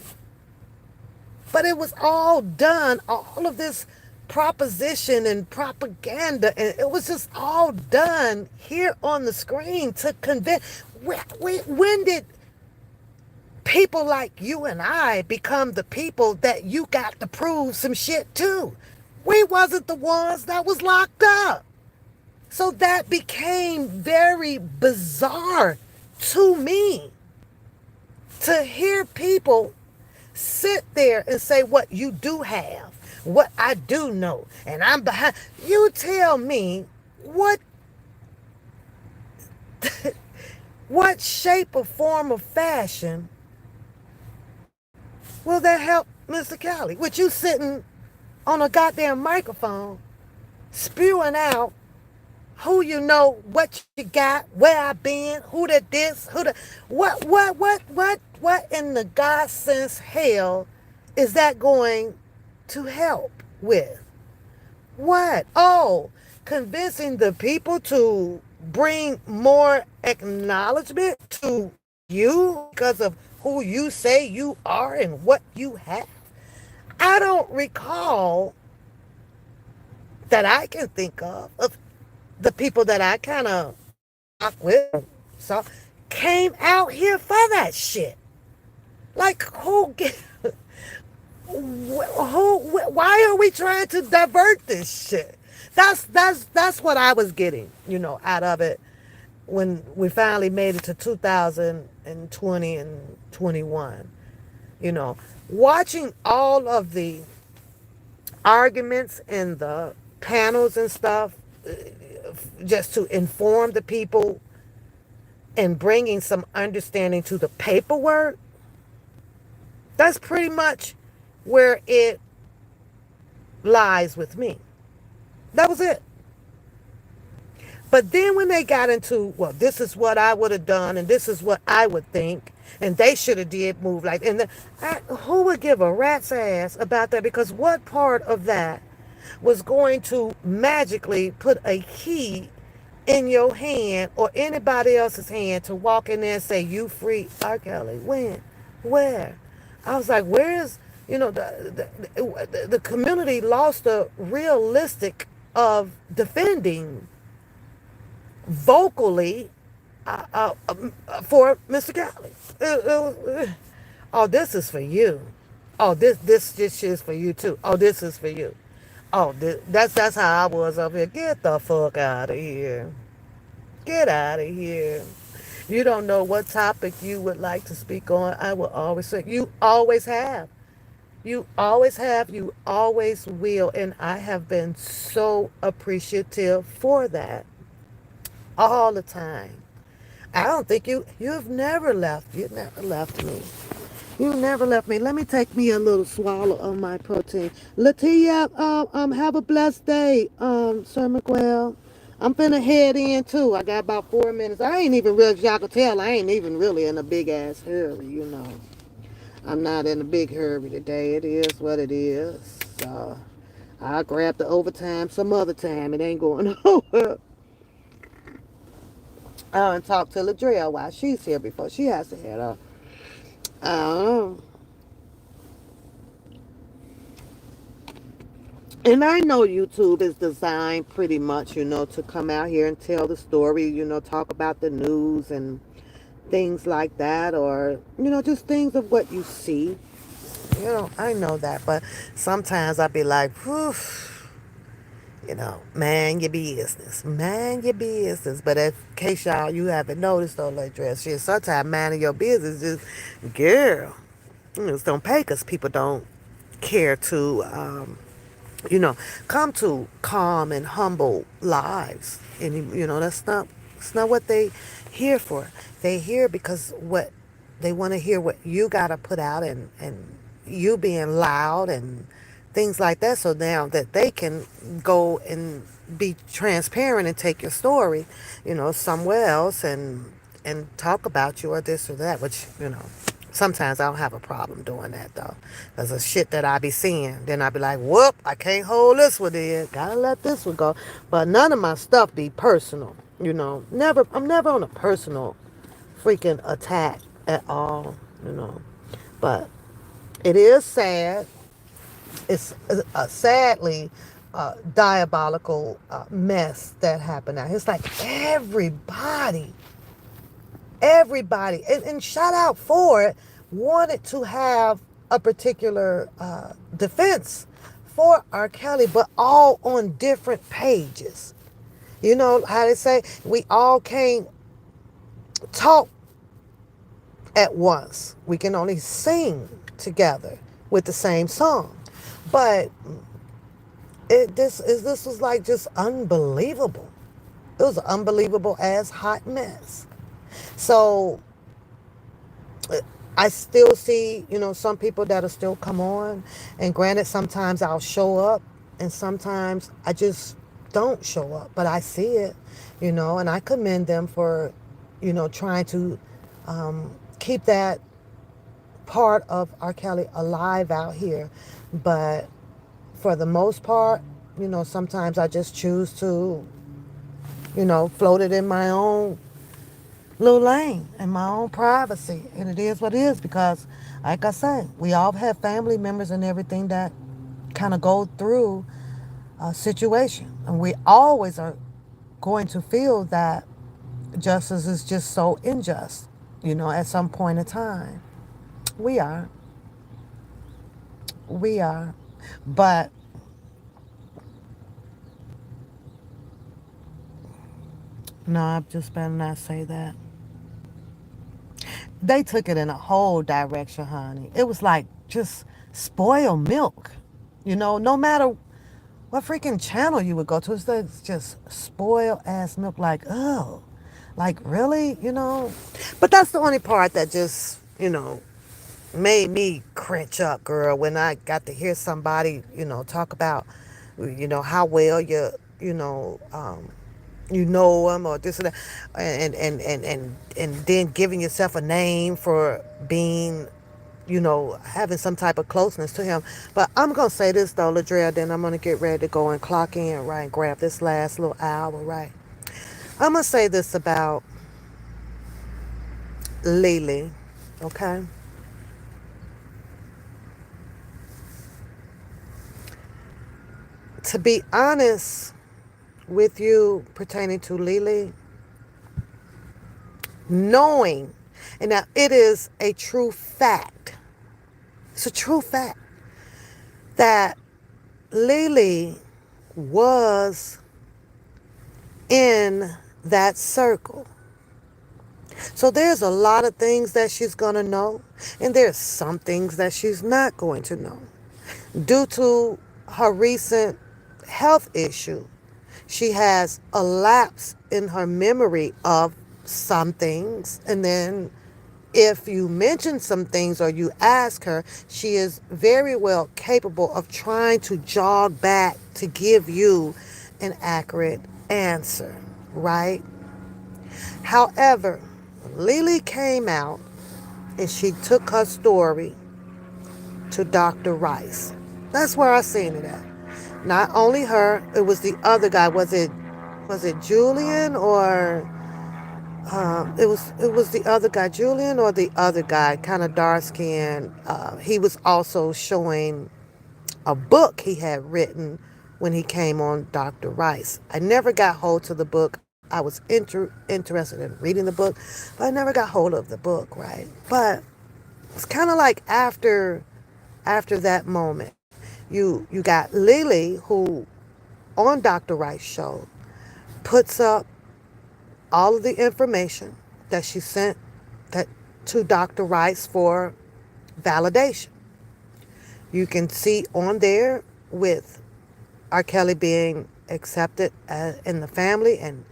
But it was all done, all of this proposition and propaganda, and it was just all done here on the screen to convince. When did people like you and I become the people that you got to prove some shit to? We wasn't the ones that was locked up. So that became very bizarre to me to hear people sit there and say what you do have, what I do know, and I'm behind. You tell me what what shape or form of fashion will that help Mr. Kelly? With you sitting on a goddamn microphone spewing out who you know, what you got, where I been, who did this, who the what in the God sense hell is that going to help with? What? Oh, convincing the people to bring more acknowledgement to you because of who you say you are and what you have. I don't recall that I can think of the people that I kind of talk with, so came out here for that shit. Like why are we trying to divert this shit? That's what I was getting, out of it when we finally made it to 2020 and 21. Watching all of the arguments and the panels and stuff, just to inform the people and bringing some understanding to the paperwork. That's pretty much where it lies with me. That was it. But then when they got into, well, this is what I would have done and this is what I would think, and they should have did move like, and who would give a rat's ass about that? Because what part of that was going to magically put a key in your hand or anybody else's hand to walk in there and say, you free R. Kelly? When? Where? I was like, where's, the community lost the realistic of defending vocally for Mr. Kelly. Oh, this is for you. Oh, this is for you too. Oh, this is for you. Oh, that's how I was up here. Get the fuck out of here. Get out of here. You don't know what topic you would like to speak on. I will always say, you always have. You always have. You always will. And I have been so appreciative for that all the time. I don't think you've never left. You've never left me. You never left me. Let me take me a little swallow of my protein. Latia, have a blessed day, Sir Miguel. I'm finna head in too. I got about 4 minutes. I ain't even really, y'all can tell, I ain't even really in a big ass hurry. I'm not in a big hurry today. It is what it is. I'll grab the overtime some other time. It ain't going nowhere. And talk to Ladrell while she's here before she has to head off. And I know YouTube is designed pretty much, to come out here and tell the story, talk about the news and things like that, or, just things of what you see. I know that, but sometimes I be like, whew, man your business. Man your business. But in case you haven't noticed, though, like dress shit, sometimes minding your business just, girl, just don't pay because people don't care to, come to calm and humble lives. And, that's not what they here for. They here because what they want to hear what you got to put out and you being loud and things like that. So now that they can go and be transparent and take your story, somewhere else and and talk about you or this or that, which, sometimes I don't have a problem doing that though. There's a shit that I be seeing. Then I be like, whoop, I can't hold this one in. Gotta let this one go. But none of my stuff be personal. I'm never on a personal freaking attack at all. But it is sad. It's sadly diabolical mess that happened out here. It's like everybody, and shout out for it, wanted to have a particular defense for R. Kelly, but all on different pages. You know how they say we all can't talk at once. We can only sing together with the same song. But this was like just unbelievable. It was an unbelievable ass hot mess. So I still see, some people that'll still come on. And granted, sometimes I'll show up and sometimes I just don't show up. But I see it, and I commend them for, trying to keep that part of R. Kelly alive out here. But for the most part, sometimes I just choose to, float it in my own little lane and my own privacy. And it is what it is because, like I say, we all have family members and everything that kind of go through a situation. And we always are going to feel that justice is just so unjust, at some point in time. We are. We are. But no, I'm just better not say that. They took it in a whole direction, honey. It was like just spoiled milk. No matter what freaking channel you would go to, it's just spoiled ass milk. Like, oh, like really, But that's the only part that just, made me cringe up, girl, when I got to hear somebody, talk about, how well you know him or this and that, and then giving yourself a name for being, having some type of closeness to him. But I'm gonna say this though, Ladrea, then I'm gonna get ready to go and clock in, right, and grab this last little hour, right. I'm gonna say this about Lily, okay. To be honest with you pertaining to Lily, knowing, and now it is a true fact, it's a true fact that Lily was in that circle. So there's a lot of things that she's going to know, and there's some things that she's not going to know. Due to her recent health issue, she has a lapse in her memory of some things, and then if you mention some things or you ask her, she is very well capable of trying to jog back to give you an accurate answer, right? However, Lily came out and she took her story to Dr. Rice. That's where I seen it at. Not only her, it was the other guy. Was it Julian or it was the other guy, Julian, or the other guy, kind of dark skinned. He was also showing a book he had written when he came on Dr. Rice. I never got hold to the book. I was interested in reading the book, but I never got hold of the book, right? But it's kind of like after that moment, you got Lily, who on Dr. Rice's show puts up all of the information that she sent that to Dr. Rice for validation. You can see on there with R. Kelly being accepted in the family and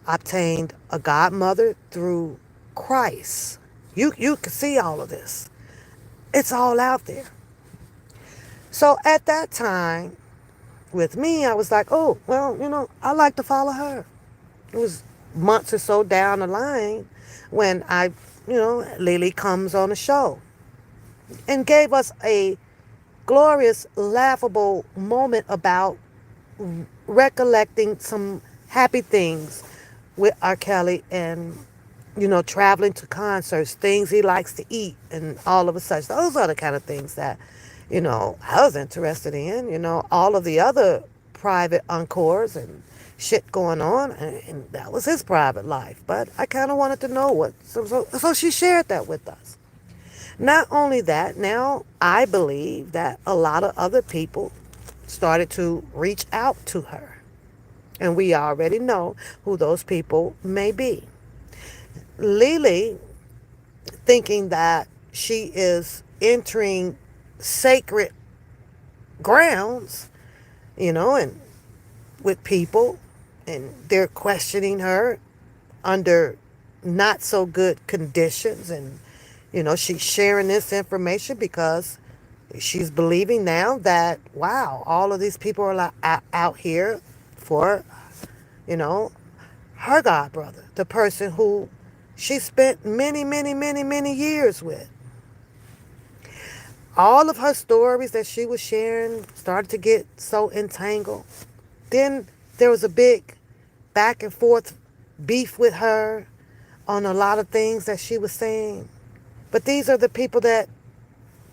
obtained a godmother through Christ. You can see all of this. It's all out there. So at that time, with me, I was like, oh, well, I like to follow her. It was months or so down the line. when Lily comes on the show and gave us a glorious, laughable moment about recollecting some happy things with R. Kelly and, traveling to concerts, things he likes to eat, and all of a such. Those are the kind of things that, I was interested in, all of the other private encores and shit going on, and that was his private life. But I kind of wanted to know so she shared that with us. Not only that, now I believe that a lot of other people started to reach out to her. And we already know who those people may be. Lily, thinking that she is entering sacred grounds, and with people, and they're questioning her under not so good conditions. And, she's sharing this information because she's believing now that, wow, all of these people are out here for, you know, her god brother, the person who she spent many, many, many, many years with. All of her stories that she was sharing started to get so entangled. Then there was a big back and forth beef with her on a lot of things that she was saying. But these are the people that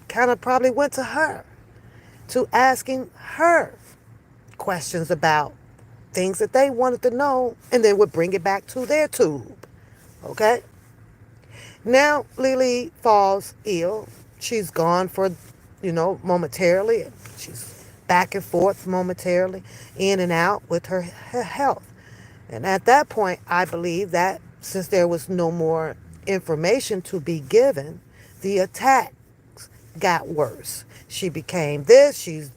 kind of probably went to her to asking her questions about things that they wanted to know, and then would bring it back to their tube. Okay? Now Lily falls ill. She's gone for, momentarily. She's back and forth momentarily, in and out with her health. And at that point, I believe that since there was no more information to be given, the attacks got worse. She became this, she's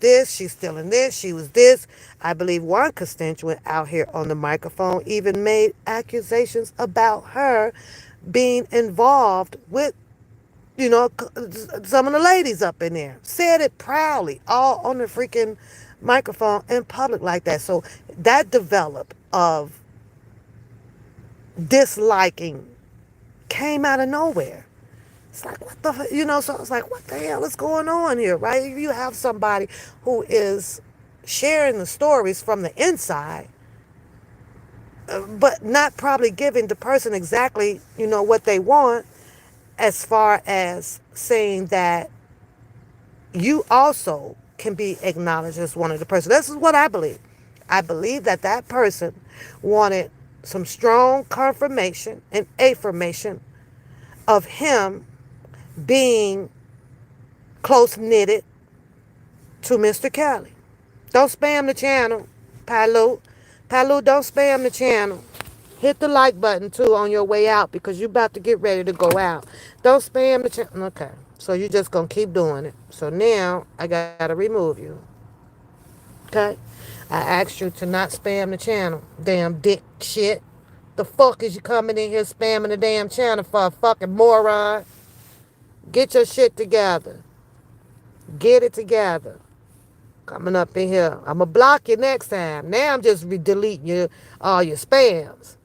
still in this, she was this. I believe one constituent out here on the microphone even made accusations about her being involved with, some of the ladies up in there. Said it proudly, all on the freaking microphone in public like that. So that developed of disliking came out of nowhere. It's like, what the, so it's like, what the hell is going on here, right? If you have somebody who is sharing the stories from the inside, but not probably giving the person exactly, what they want, as far as saying that you also can be acknowledged as one of the person. This is what I believe. I believe that that person wanted some strong confirmation and affirmation of him being close knitted to Mr. Kelly. Don't spam the channel, Palu. Palu, don't spam the channel. Hit the like button too on your way out because you're about to get ready to go out. Don't spam the channel. Okay. So you're just going to keep doing it. So now I got to remove you. Okay? I asked you to not spam the channel. Damn dick shit. The fuck is you coming in here spamming the damn channel for, a fucking moron? Get your shit together. Get it together. Coming up in here. I'm going to block you next time. Now I'm just deleting all your spams.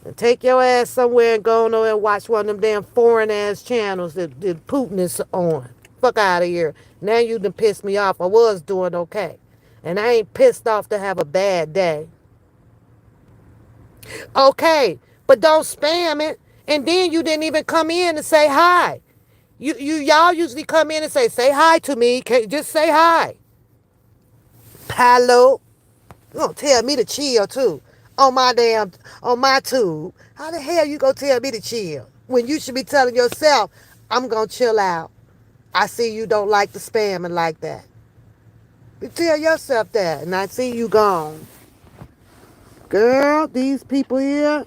And take your ass somewhere and go on over and watch one of them damn foreign ass channels that Putin is on. Fuck out of here. Now you done pissed me off. I was doing okay. And I ain't pissed off to have a bad day. Okay, but don't spam it. And then you didn't even come in and say hi. Y'all usually come in and say hi to me. Just say hi. Hello. You gonna tell me to chill too. On my tube. How the hell you gonna tell me to chill? When you should be telling yourself, I'm gonna chill out. I see you don't like the spamming like that. You tell yourself that, and I see you gone. Girl, these people here,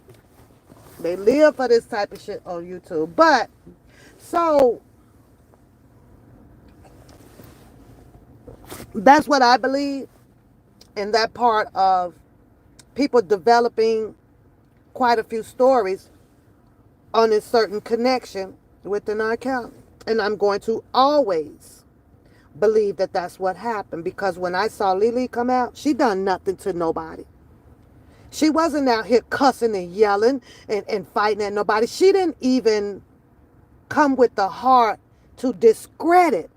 they live for this type of shit on YouTube. But, so, that's what I believe in that part of people developing quite a few stories on a certain connection with an account. And I'm going to always believe that that's what happened, because when I saw Lily come out, she done nothing to nobody. She wasn't out here cussing and yelling and fighting at nobody. She didn't even come with the heart to discredit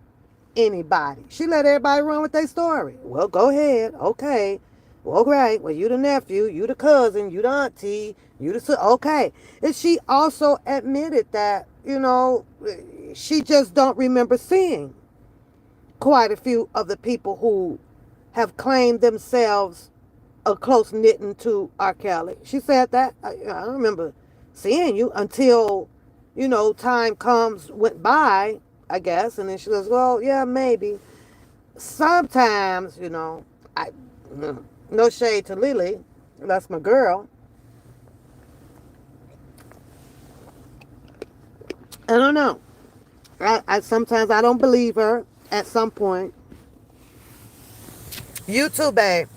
anybody. She let everybody run with their story. Well, go ahead. Okay. Well, great. Well, you the nephew, you the cousin, you the auntie, you the... Okay. And she also admitted that, she just don't remember seeing quite a few of the people who have claimed themselves a close knitting to R. Kelly. She said that. I don't remember seeing you until, time went by, I guess. And then she goes, well, yeah, maybe. Sometimes, I, no shade to Lily. That's my girl. I don't know. I sometimes I don't believe her at some point. You too, babe.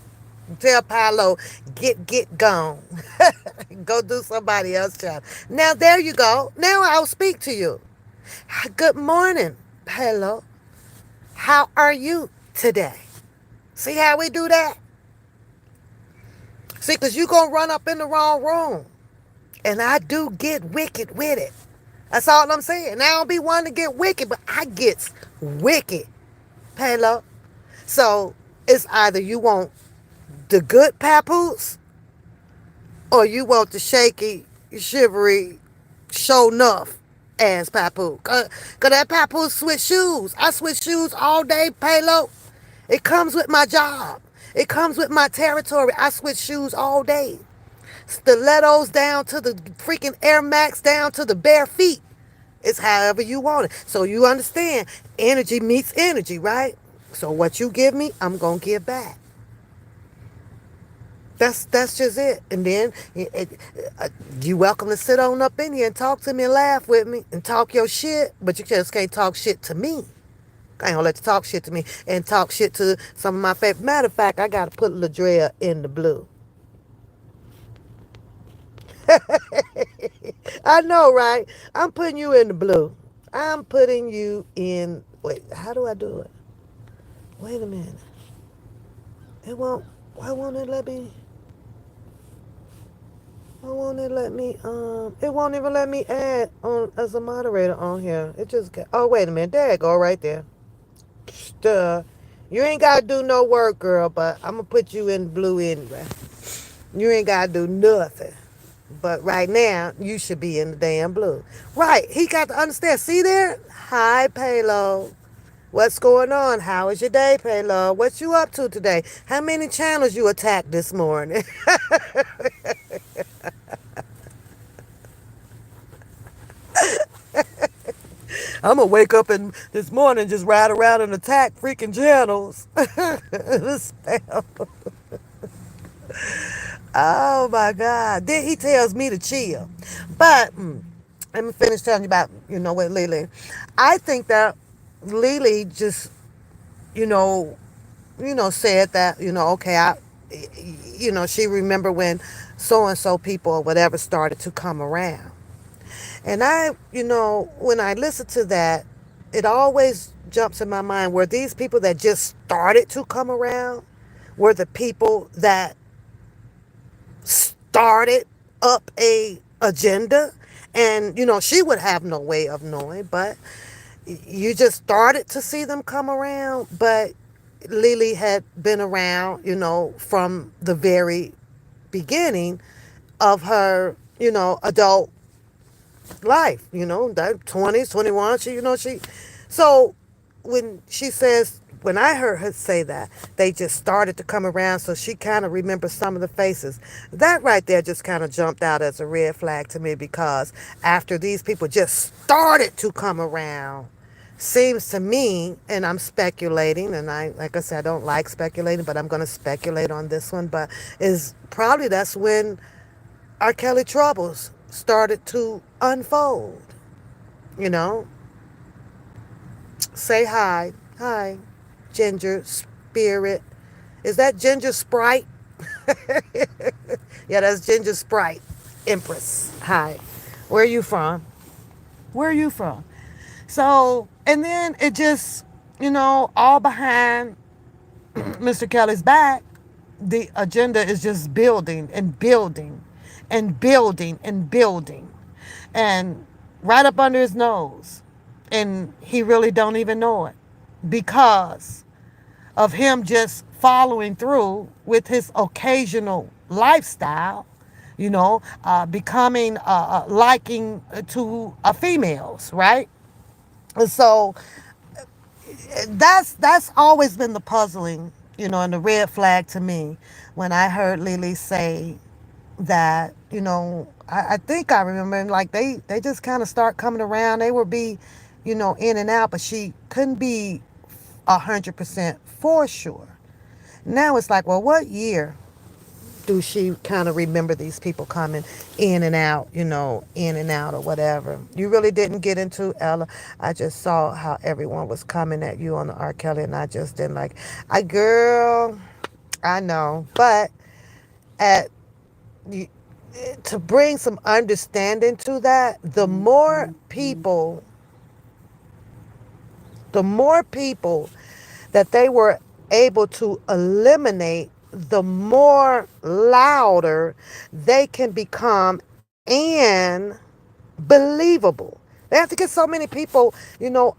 Tell Paolo, get gone. Go do somebody else's job. Now, there you go. Now I'll speak to you. Good morning, Paolo. How are you today? See how we do that? See, because you're going to run up in the wrong room. And I do get wicked with it. That's all I'm saying. Now I don't be one to get wicked, but I get wicked, Paolo. So it's either you want the good papoose or you want the shaky, shivery, show enough ass papoose. Cause that papoose switch shoes. I switch shoes all day, Paolo. It comes with my job. It comes with my territory. I switch shoes all day. Stilettos down to the freaking Air Max down to the bare feet. It's however you want it. So you understand, energy meets energy, right? So what you give me, I'm going to give back. That's just it. And then you welcome to sit on up in here and talk to me and laugh with me and talk your shit, but you just can't talk shit to me. I ain't gonna let you talk shit to me and talk shit to some of my favorite. Matter of fact, I gotta put Ladrea in the blue. I know, right? I'm putting you in the blue. I'm putting you in. Wait, how do I do it? Wait a minute. It won't. Why won't it let me? Why won't it let me? It won't even let me add on as a moderator on here. It just got. Oh, wait a minute. There it go, right there. Duh. You ain't gotta do no work, girl. But I'm gonna put you in blue anyway. You ain't gotta do nothing. But right now, you should be in the damn blue. Right. He got to understand. See there? Hi, Paolo. What's going on? How is your day, Paolo? What you up to today? How many channels you attacked this morning? I'm going to wake up and this morning just ride around and attack freaking channels. Oh, my God. Then he tells me to chill. But let me finish telling you about, with Lily. I think that Lily just, you know, said that, okay, she remember when so-and-so people or whatever started to come around. And when I listen to that, it always jumps in my mind where these people that just started to come around were the people that started up a agenda. And, she would have no way of knowing, but you just started to see them come around. But Lily had been around, from the very beginning of her, adult life, that 20s, 21, so when I heard her say that, they just started to come around, so she kind of remembers some of the faces. That right there just kind of jumped out as a red flag to me, because after these people just started to come around, seems to me, and I'm speculating, and like I said, I don't like speculating, but I'm going to speculate on this one, but is probably that's when R. Kelly troubles started to unfold, Say hi. Hi, Ginger Spirit. Is that Ginger Sprite? Yeah, that's Ginger Sprite. Empress. Hi. Where are you from? Where are you from? So, and then it just, all behind Mr. Kelly's back, the agenda is just building and building and building and building, and right up under his nose, and he really don't even know it because of him just following through with his occasional lifestyle, becoming liking to females, right? And so that's always been the puzzling, and the red flag to me when I heard Lily say that, I think I remember like they just kind of start coming around. They would be, in and out, but she couldn't be 100% for sure. Now it's like, well, what year do she kind of remember these people coming in and out, in and out or whatever? You really didn't get into Ella. I just saw how everyone was coming at you on the R. Kelly, and I just didn't like. Girl, I know, but at to bring some understanding to that, the more people that they were able to eliminate, the more louder they can become and believable. They have to get so many people,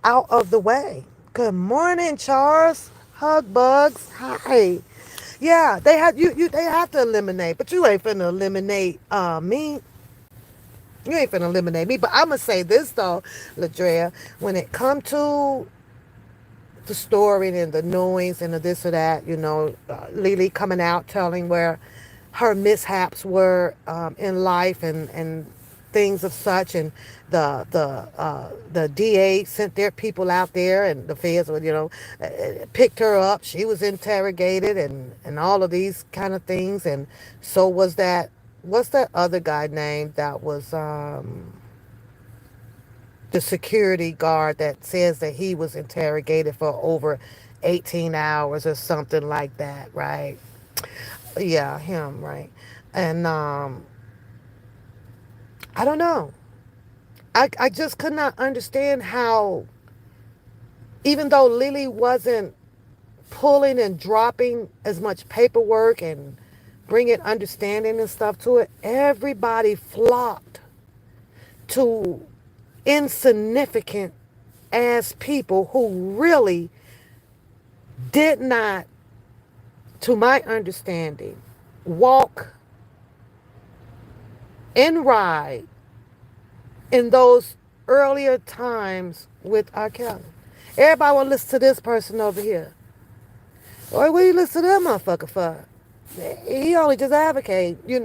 out of the way. Good morning, Charles. Hug bugs. Hi. Yeah, they have to eliminate, but you ain't finna eliminate me. You ain't finna eliminate me. But I'ma say this though, Ladrea, when it come to the story and the noise and the this or that, Lily coming out telling where her mishaps were in life and things of such, and the DA sent their people out there, and the feds would, picked her up. She was interrogated and all of these kind of things, and so was that. What's that other guy named that was the security guard that says that he was interrogated for over 18 hours or something like that, right? Yeah, him, right? And I don't know. I just could not understand how, even though Lily wasn't pulling and dropping as much paperwork and bringing understanding and stuff to it, everybody flocked to insignificant as people who really did not, to my understanding, walk and ride in those earlier times with R. Kelly. Everybody want to listen to this person over here. Or what you listen to that motherfucker for? He only just advocate, he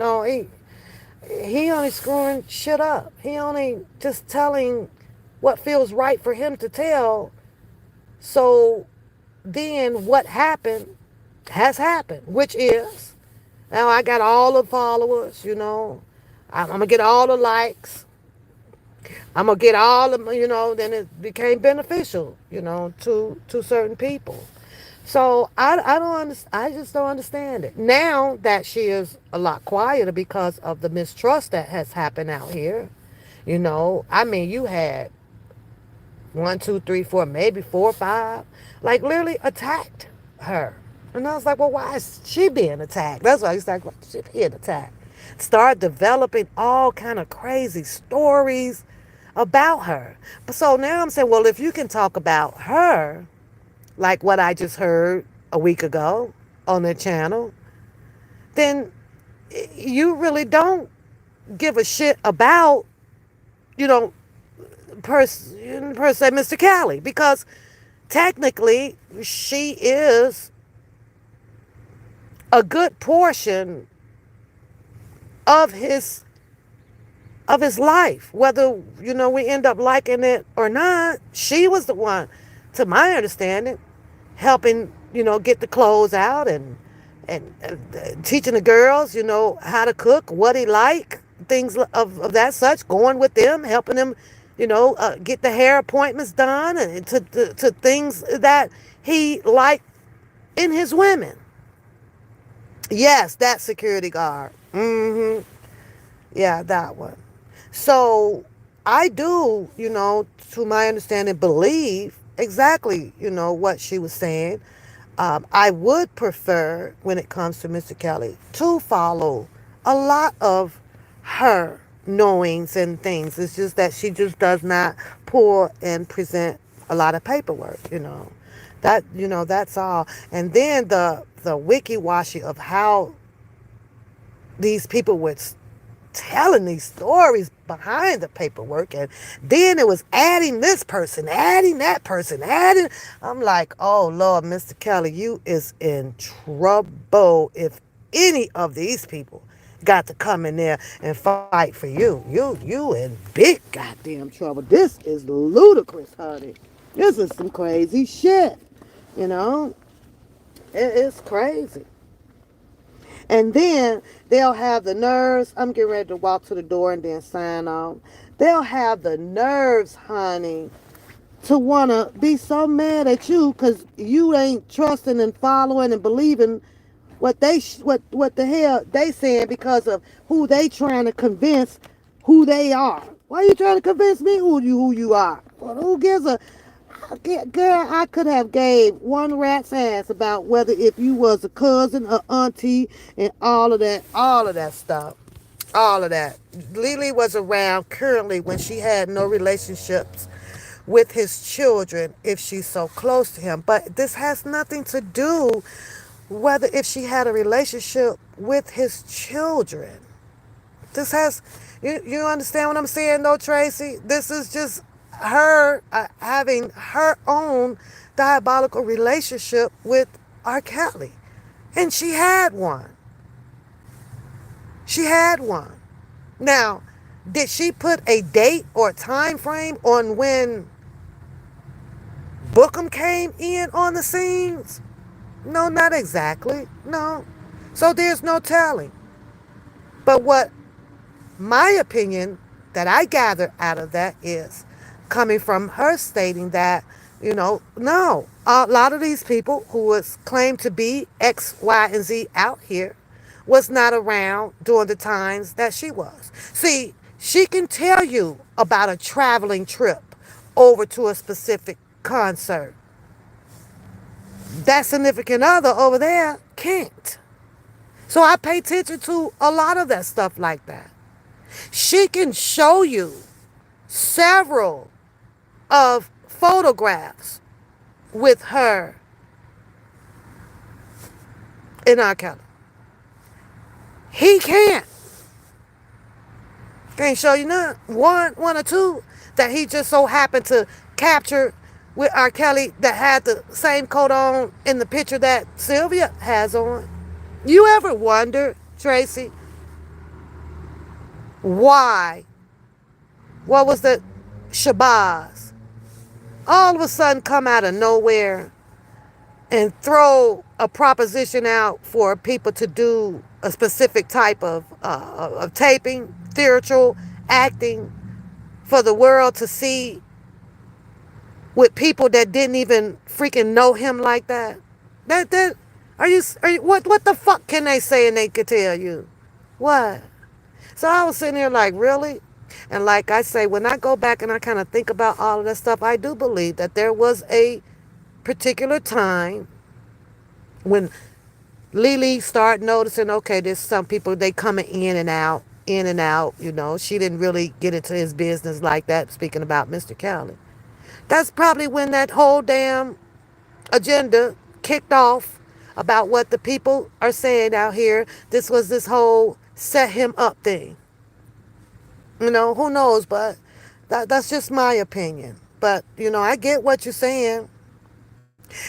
only screwing shit up. He only just telling what feels right for him to tell. So then what happened has happened, which is now I got all the followers, I'm going to get all the likes. I'm going to get all the, then it became beneficial, to certain people. So I don't understand. I just don't understand it. Now that she is a lot quieter because of the mistrust that has happened out here, I mean, you had one, two, three, four, maybe four, five, like literally attacked her. And I was like, well, why is she being attacked? That's why I was like, why is she being attacked? Start developing all kind of crazy stories about her. So now I'm saying, well, if you can talk about her, like what I just heard a week ago on the channel, then you really don't give a shit about, you know, per se, Mr. Cali, because technically she is a good portion of his life, whether we end up liking it or not. She was the one, to my understanding, helping get the clothes out and teaching the girls how to cook, what he like, things of that such, going with them, helping them get the hair appointments done, and to things that he liked in his women. Yes, that security guard. Yeah, that one. So I do, to my understanding, believe exactly, what she was saying. I would prefer, when it comes to Mr. Kelly, to follow a lot of her knowings and things. It's just that she just does not pull and present a lot of paperwork, you know. That's all. And then the wiki-washy of how these people would telling these stories behind the paperwork, and then it was adding this person, adding that person, adding. I'm like, oh Lord, Mr. Kelly, you is in trouble if any of these people got to come in there and fight for you. You in big goddamn trouble. This is ludicrous, honey. This is some crazy shit. You know, it's crazy. And then they'll have the nerves. I'm getting ready to walk to the door and then sign off. They'll have the nerves, honey, to want to be so mad at you because you ain't trusting and following and believing what the hell they saying because of who they trying to convince who they are. Why are you trying to convince me who you are? Well, who gives a girl? I could have gave one rat's ass about whether if you was a cousin or auntie and all of that stuff, all of that. Lily was around currently when she had no relationships with his children if she's so close to him. But this has nothing to do whether if she had a relationship with his children. This has, you understand what I'm saying though, Tracy? This is just her having her own diabolical relationship with R. Kelly. And she had one. She had one. Now, did she put a date or a time frame on when Bookham came in on the scenes? No, not exactly. No. So there's no telling. But what my opinion that I gather out of that is coming from her stating that, no, a lot of these people who was claimed to be X, Y, and Z out here was not around during the times that she was. See, she can tell you about a traveling trip over to a specific concert. That significant other over there can't. So I pay attention to a lot of that stuff like that. She can show you several of photographs with her in R. Kelly. He can't. Can't show you none. One or two that he just so happened to capture with R. Kelly that had the same coat on in the picture that Sylvia has on. You ever wonder, Tracy, why? What was the Shabazz? All of a sudden come out of nowhere and throw a proposition out for people to do a specific type of taping, theatrical acting for the world to see with people that didn't even freaking know him like that. That are you what the fuck can they say and they could tell you? What? So I was sitting here like, really? And like I say, when I go back and I kind of think about all of that stuff, I do believe that there was a particular time when Lily started noticing, okay, there's some people, they coming in and out, She didn't really get into his business like that, speaking about Mr. Kelly. That's probably when that whole damn agenda kicked off about what the people are saying out here. This was this whole set him up thing. Who knows, but that's just my opinion. But, I get what you're saying.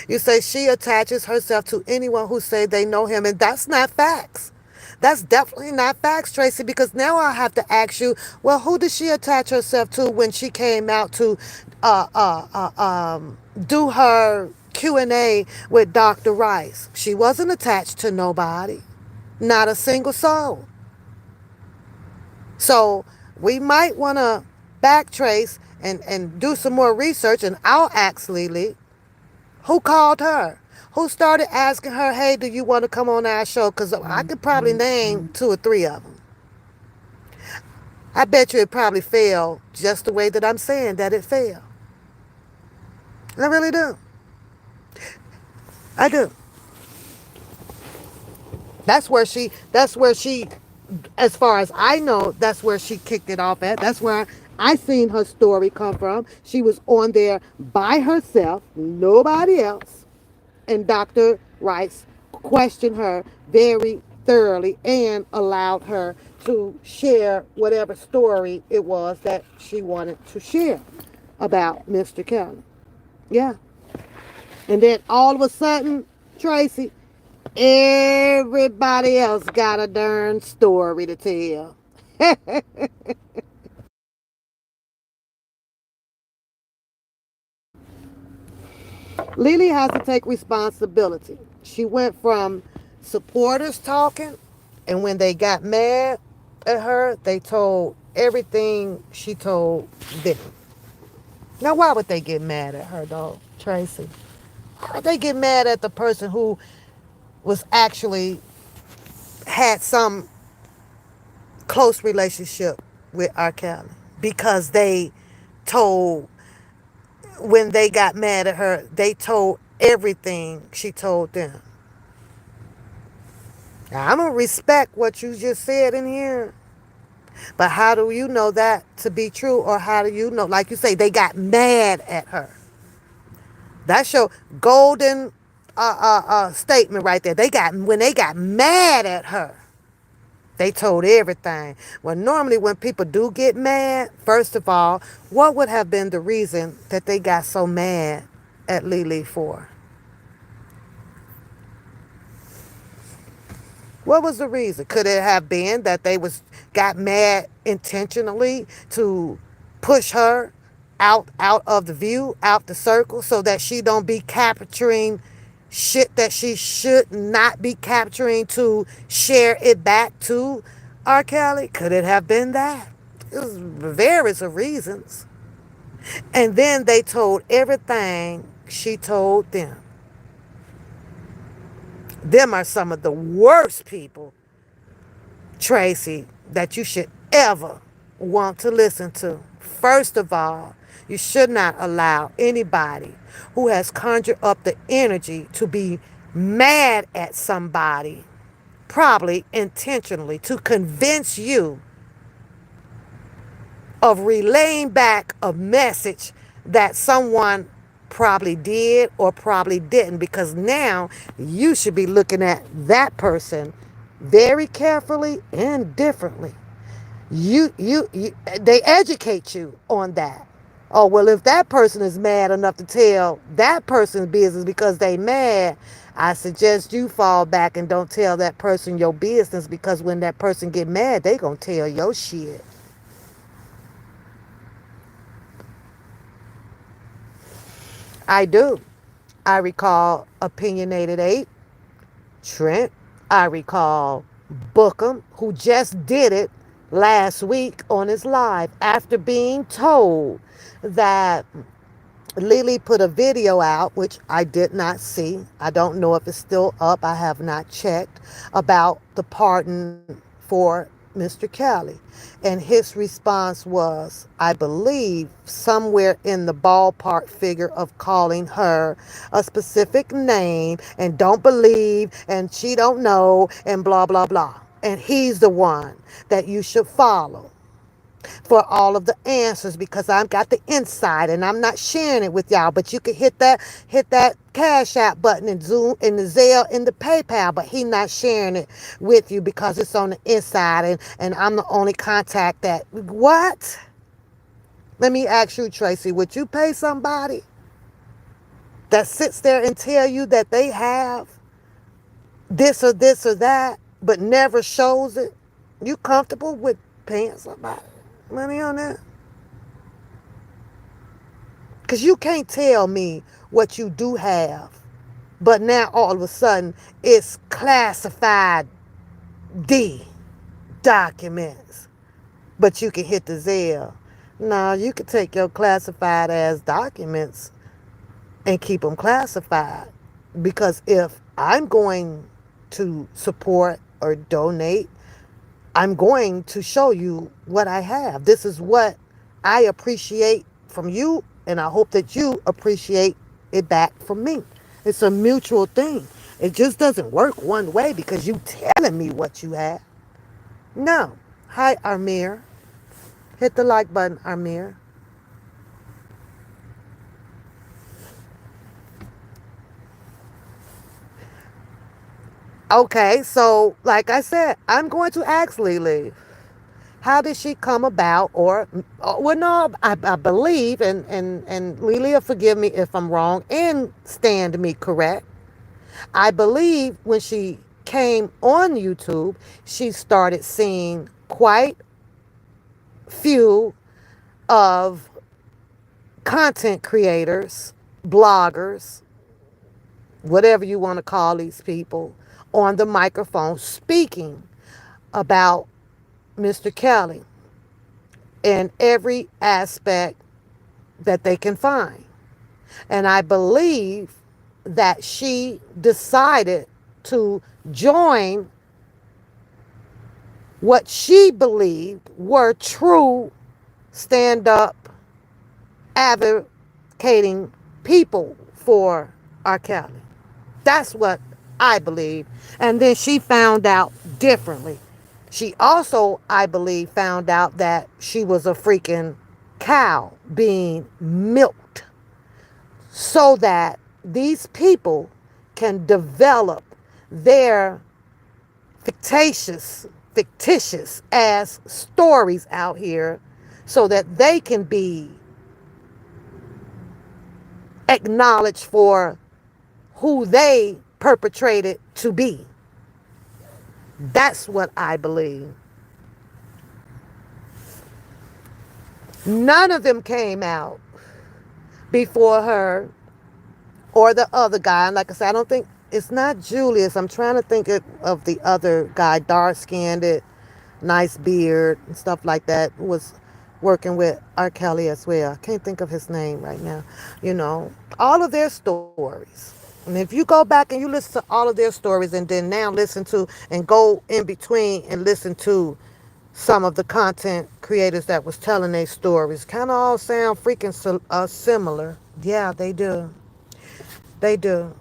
You say she attaches herself to anyone who say they know him, and that's not facts. That's definitely not facts, Tracy, because now I have to ask you, well, who did she attach herself to when she came out to do her Q&A with Dr. Rice? She wasn't attached to nobody, not a single soul. So we might want to backtrace and do some more research, and I'll ask Lily, who called her? Who started asking her, hey, do you want to come on our show? Because I could probably name 2 or 3 of them. I bet you it probably failed just the way that I'm saying that it failed. I really do. I do. That's where she, as far as I know, that's where she kicked it off at. That's where I seen her story come from. She was on there by herself, nobody else. And Dr. Rice questioned her very thoroughly and allowed her to share whatever story it was that she wanted to share about Mr. Kelly. Yeah. And then all of a sudden, Tracy, everybody else got a darn story to tell. Lily has to take responsibility. She went from supporters talking, and when they got mad at her, they told everything she told them. Now, why would they get mad at her, though, Tracy? Why would they get mad at the person who was actually had some close relationship with R. Kelly? Because they told, when they got mad at her, they told everything she told them. Now, I'm going to respect what you just said in here, but how do you know that to be true? Or how do you know, like you say, they got mad at her? That's your golden statement right there. When they got mad at her, they told everything. Well, normally when people do get mad, first of all, what would have been the reason that they got so mad at Lily for? What was the reason? Could it have been that they got mad intentionally to push her out of the view, out the circle, so that she don't be capturing shit that she should not be capturing to share it back to R. Kelly? Could it have been that? It was various of reasons. And then they told everything she told them. Them are some of the worst people, Tracy, that you should ever want to listen to. First of all, you should not allow anybody who has conjured up the energy to be mad at somebody, probably intentionally, to convince you of relaying back a message that someone probably did or probably didn't, because now you should be looking at that person very carefully and differently. You they educate you on that. Oh, well, if that person is mad enough to tell that person's business because they mad, I suggest you fall back and don't tell that person your business, because when that person get mad, they gonna tell your shit. I do. I recall Opinionated 8, Trent. I recall Bookham, who just did it last week on his live after being told that Lily put a video out, which I did not see. I don't know if it's still up. I have not checked, about the pardon for Mr. Kelly. And his response was, I believe, somewhere in the ballpark figure of calling her a specific name and don't believe and she don't know and blah, blah, blah. And he's the one that you should follow for all of the answers, because I've got the inside and I'm not sharing it with y'all. But you can hit that Cash App button and Zoom and the Zelle and the PayPal, but he not sharing it with you because it's on the inside, and I'm the only contact that. What? Let me ask you, Tracy, would you pay somebody that sits there and tell you that they have this or that, but never shows it? You comfortable with paying somebody money on that? Because you can't tell me what you do have, but now all of a sudden it's classified D documents, but you can hit the Zelle. No, you can take your classified as documents and keep them classified. Because if I'm going to support or donate, I'm going to show you what I have. This is what I appreciate from you, and I hope that you appreciate it back from me. It's a mutual thing. It just doesn't work one way because you telling me what you have. No. Hi, Armir. Hit the like button, Armir. Okay, so like I said, I'm going to ask Lily, how did she come about? Or, well, no, I believe, and Lily will forgive me if I'm wrong and stand me correct. I believe when she came on YouTube, she started seeing quite few of content creators, bloggers, whatever you want to call these people, on the microphone speaking about Mr. Kelly in every aspect that they can find. And I believe that she decided to join what she believed were true stand up advocating people for R. Kelly. That's what I believe. And then she found out differently. She also, I believe, found out that she was a freaking cow being milked so that these people can develop their fictitious as stories out here so that they can be acknowledged for who they perpetrated to be. That's what I believe. None of them came out before her or the other guy. And like I said, I don't think it's not Julius. I'm trying to think of the other guy, dark skinned, nice beard and stuff like that, was working with R. Kelly as well. I can't think of his name right now. You know, all of their stories. And if you go back and you listen to all of their stories and then now listen to and go in between and listen to some of the content creators that was telling their stories, kind of all sound freaking similar. Yeah, they do. They do.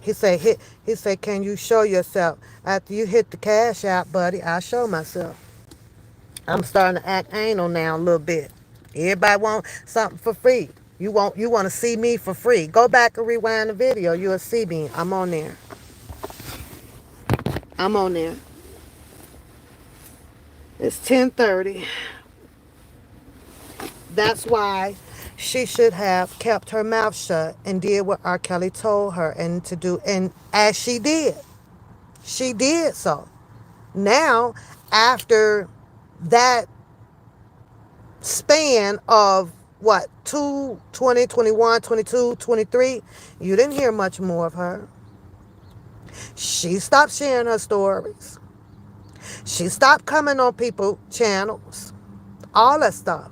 He said, can you show yourself? After you hit the cash out, buddy, I'll show myself. I'm starting to act anal now a little bit. Everybody want something for free. You want to see me for free. Go back and rewind the video. You'll see me. I'm on there. I'm on there. It's 10:30. That's why she should have kept her mouth shut and did what R. Kelly told her and to do. And as she did, she did so. Now, after that span of what, 20, 21, 22, 23, you didn't hear much more of her. She stopped sharing her stories. She stopped coming on people's channels. All that stuff.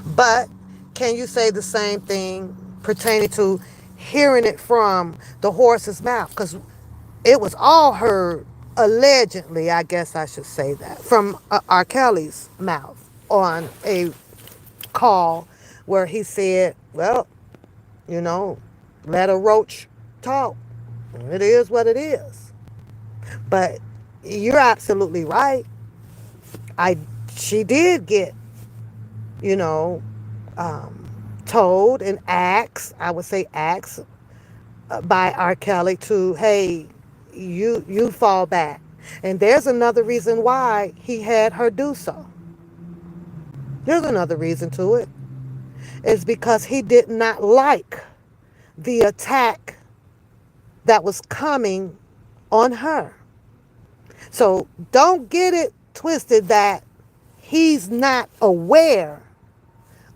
But can you say the same thing pertaining to hearing it from the horse's mouth? Because it was all heard, allegedly, I guess I should say that, from R. Kelly's mouth on a call where he said, well, you know, let a roach talk. It is what it is. But you're absolutely right. I She did get, you know, told and asked, I would say asked by R. Kelly to, hey, you fall back. And there's another reason why he had her do so. There's another reason to it. It's because he did not like the attack that was coming on her. So don't get it twisted that he's not aware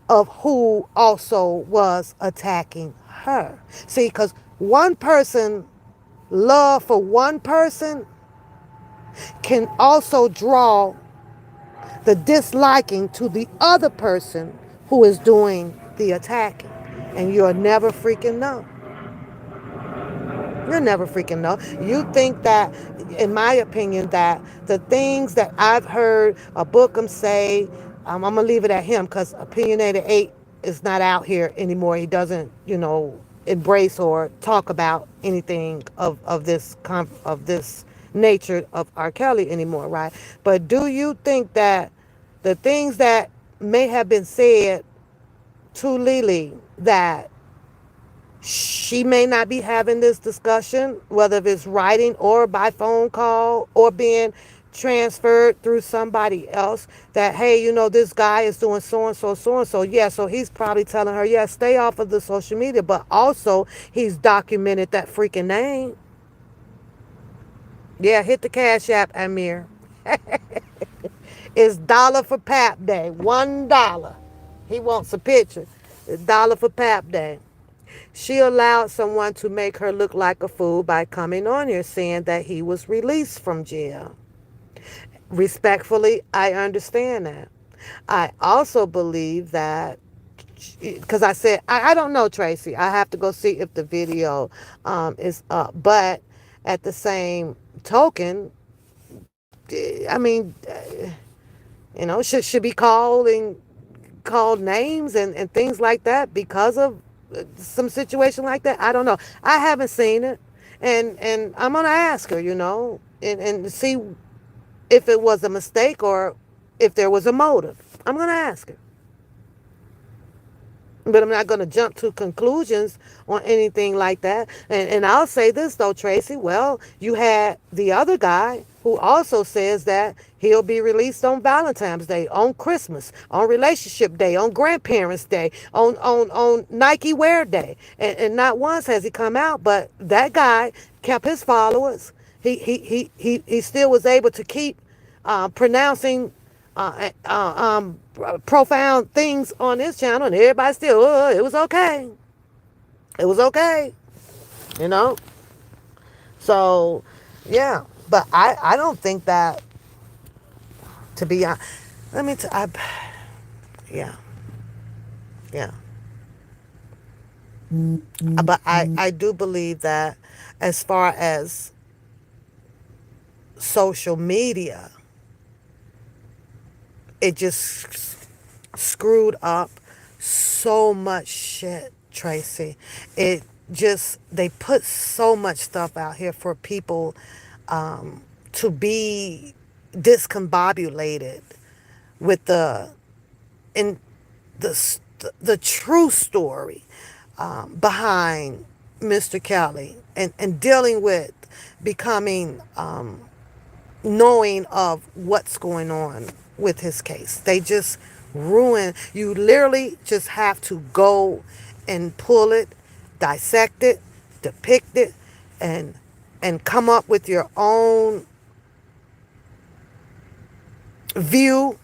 of who also was attacking her. See, because one person, love for one person can also draw the disliking to the other person who is doing the attacking. And you'll never freaking know. You'll never freaking know. You think that, in my opinion, that the things that I've heard a Bookham say, I'm going to leave it at him because Opinionated 8 is not out here anymore. He doesn't, embrace or talk about anything of this nature of R. Kelly anymore, right? But do you think that the things that may have been said to Lily, that she may not be having this discussion, whether it's writing or by phone call or being transferred through somebody else, that, hey, this guy is doing so and so, so and so. Yeah, so he's probably telling her, yeah, stay off of the social media, but also he's documented that freaking name. Yeah, hit the Cash App, Amir. It's dollar for Pap Day. $1. He wants a picture. It's dollar for Pap Day. She allowed someone to make her look like a fool by coming on here saying that he was released from jail. Respectfully, I understand that. I also believe that, because I said, I don't know, Tracy. I have to go see if the video is up. But at the same token, I mean, should be called names and things like that because of some situation like that. I don't know. I haven't seen it, and I'm gonna ask her, and see if it was a mistake or if there was a motive. I'm gonna ask her. But I'm not going to jump to conclusions on anything like that. And I'll say this, though, Tracy. Well, you had the other guy who also says that he'll be released on Valentine's Day, on Christmas, on Relationship Day, on Grandparents' Day, on Nike Wear Day. And not once has he come out, but that guy kept his followers. He still was able to keep pronouncing profound things on his channel, and everybody still, it was okay. It was okay, you know? So, yeah. But I don't think that, to be honest, yeah, yeah. But I do believe that as far as social media, it just screwed up so much shit, Tracy. It just, they put so much stuff out here for people to be discombobulated with in the true story behind Mr. Kelly, and dealing with becoming knowing of what's going on with his case. They just ruin. You literally just have to go and pull it, dissect it, depict it, and come up with your own view,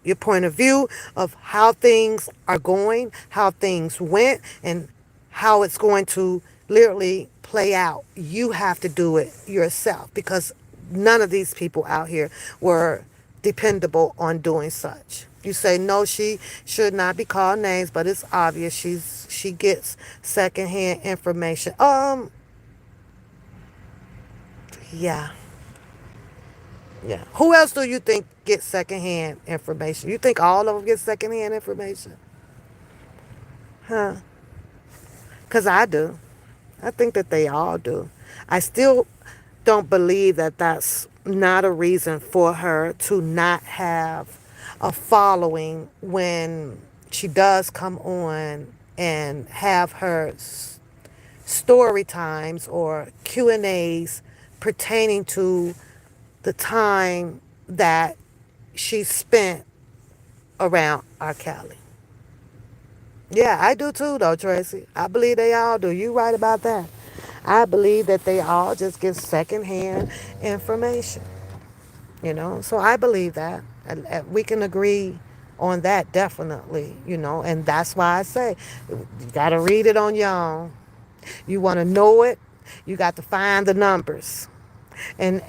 your point of view of how things are going, how things went, and how it's going to literally play out. You have to do it yourself, because none of these people out here were dependable on doing such. You say, no, she should not be called names, but it's obvious she gets secondhand information. Yeah. Yeah. Who else do you think gets secondhand information? You think all of them get secondhand information? Huh? Because I do. I think that they all do. I still don't believe that that's not a reason for her to not have a following when she does come on and have her story times or Q&As pertaining to the time that she spent around R. Kelly. Yeah, I do too, though, Tracy. I believe they all do. You right about that. I believe that they all just give secondhand information, So I believe that. And we can agree on that, definitely, And that's why I say, you got to read it on your own. You want to know it, you got to find the numbers. And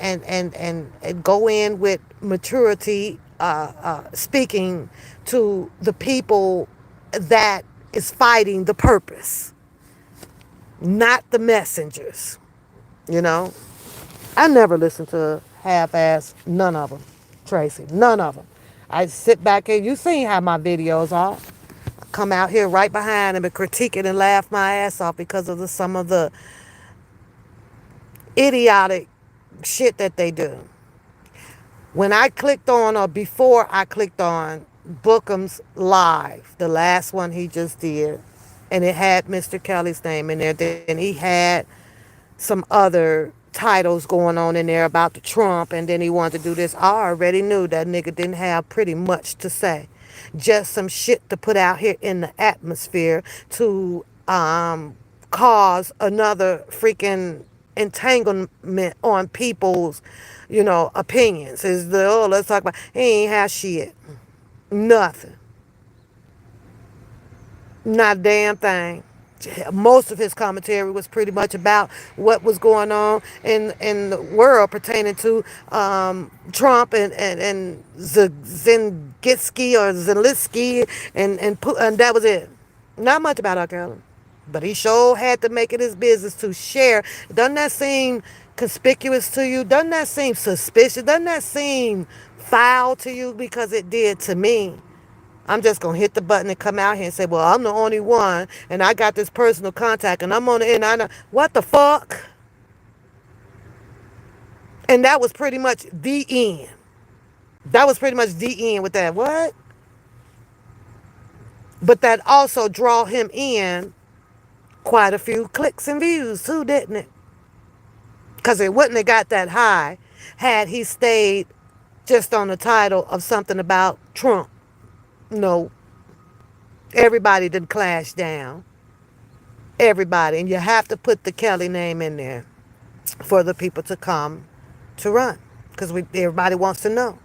go in with maturity, speaking to the people that is fighting the purpose, not the messengers. I never listen to half-ass, none of them, Tracy, none of them. I sit back and you seen how my videos are. come out here right behind him and critique it and laugh my ass off because of some of the idiotic shit that they do. When I clicked on, or before I clicked on Bookham's live, the last one he just did, and it had Mr. Kelly's name in there, then he had some other titles going on in there about the Trump, and then he wanted to do this. I already knew that nigga didn't have pretty much to say. Just some shit to put out here in the atmosphere to cause another freaking entanglement on people's, opinions. Is the, oh, let's talk about, he ain't have shit. Nothing. Not a damn thing. Most of his commentary was pretty much about what was going on in the world pertaining to Trump and Zelensky or Zelensky and that was it. Not much about R. Kelly. But he sure had to make it his business to share. Doesn't that seem conspicuous to you? Doesn't that seem suspicious? Doesn't that seem foul to you? Because it did to me. I'm just going to hit the button and come out here and say, well, I'm the only one, and I got this personal contact, and I'm on the end. I know. What the fuck? And that was pretty much the end. That was pretty much the end with that. What? But that also draw him in quite a few clicks and views too, didn't it? Because it wouldn't have got that high had he stayed just on the title of something about Trump. No. Everybody did clash down. Everybody. And you have to put the Kelly name in there for the people to come to run. Because everybody wants to know.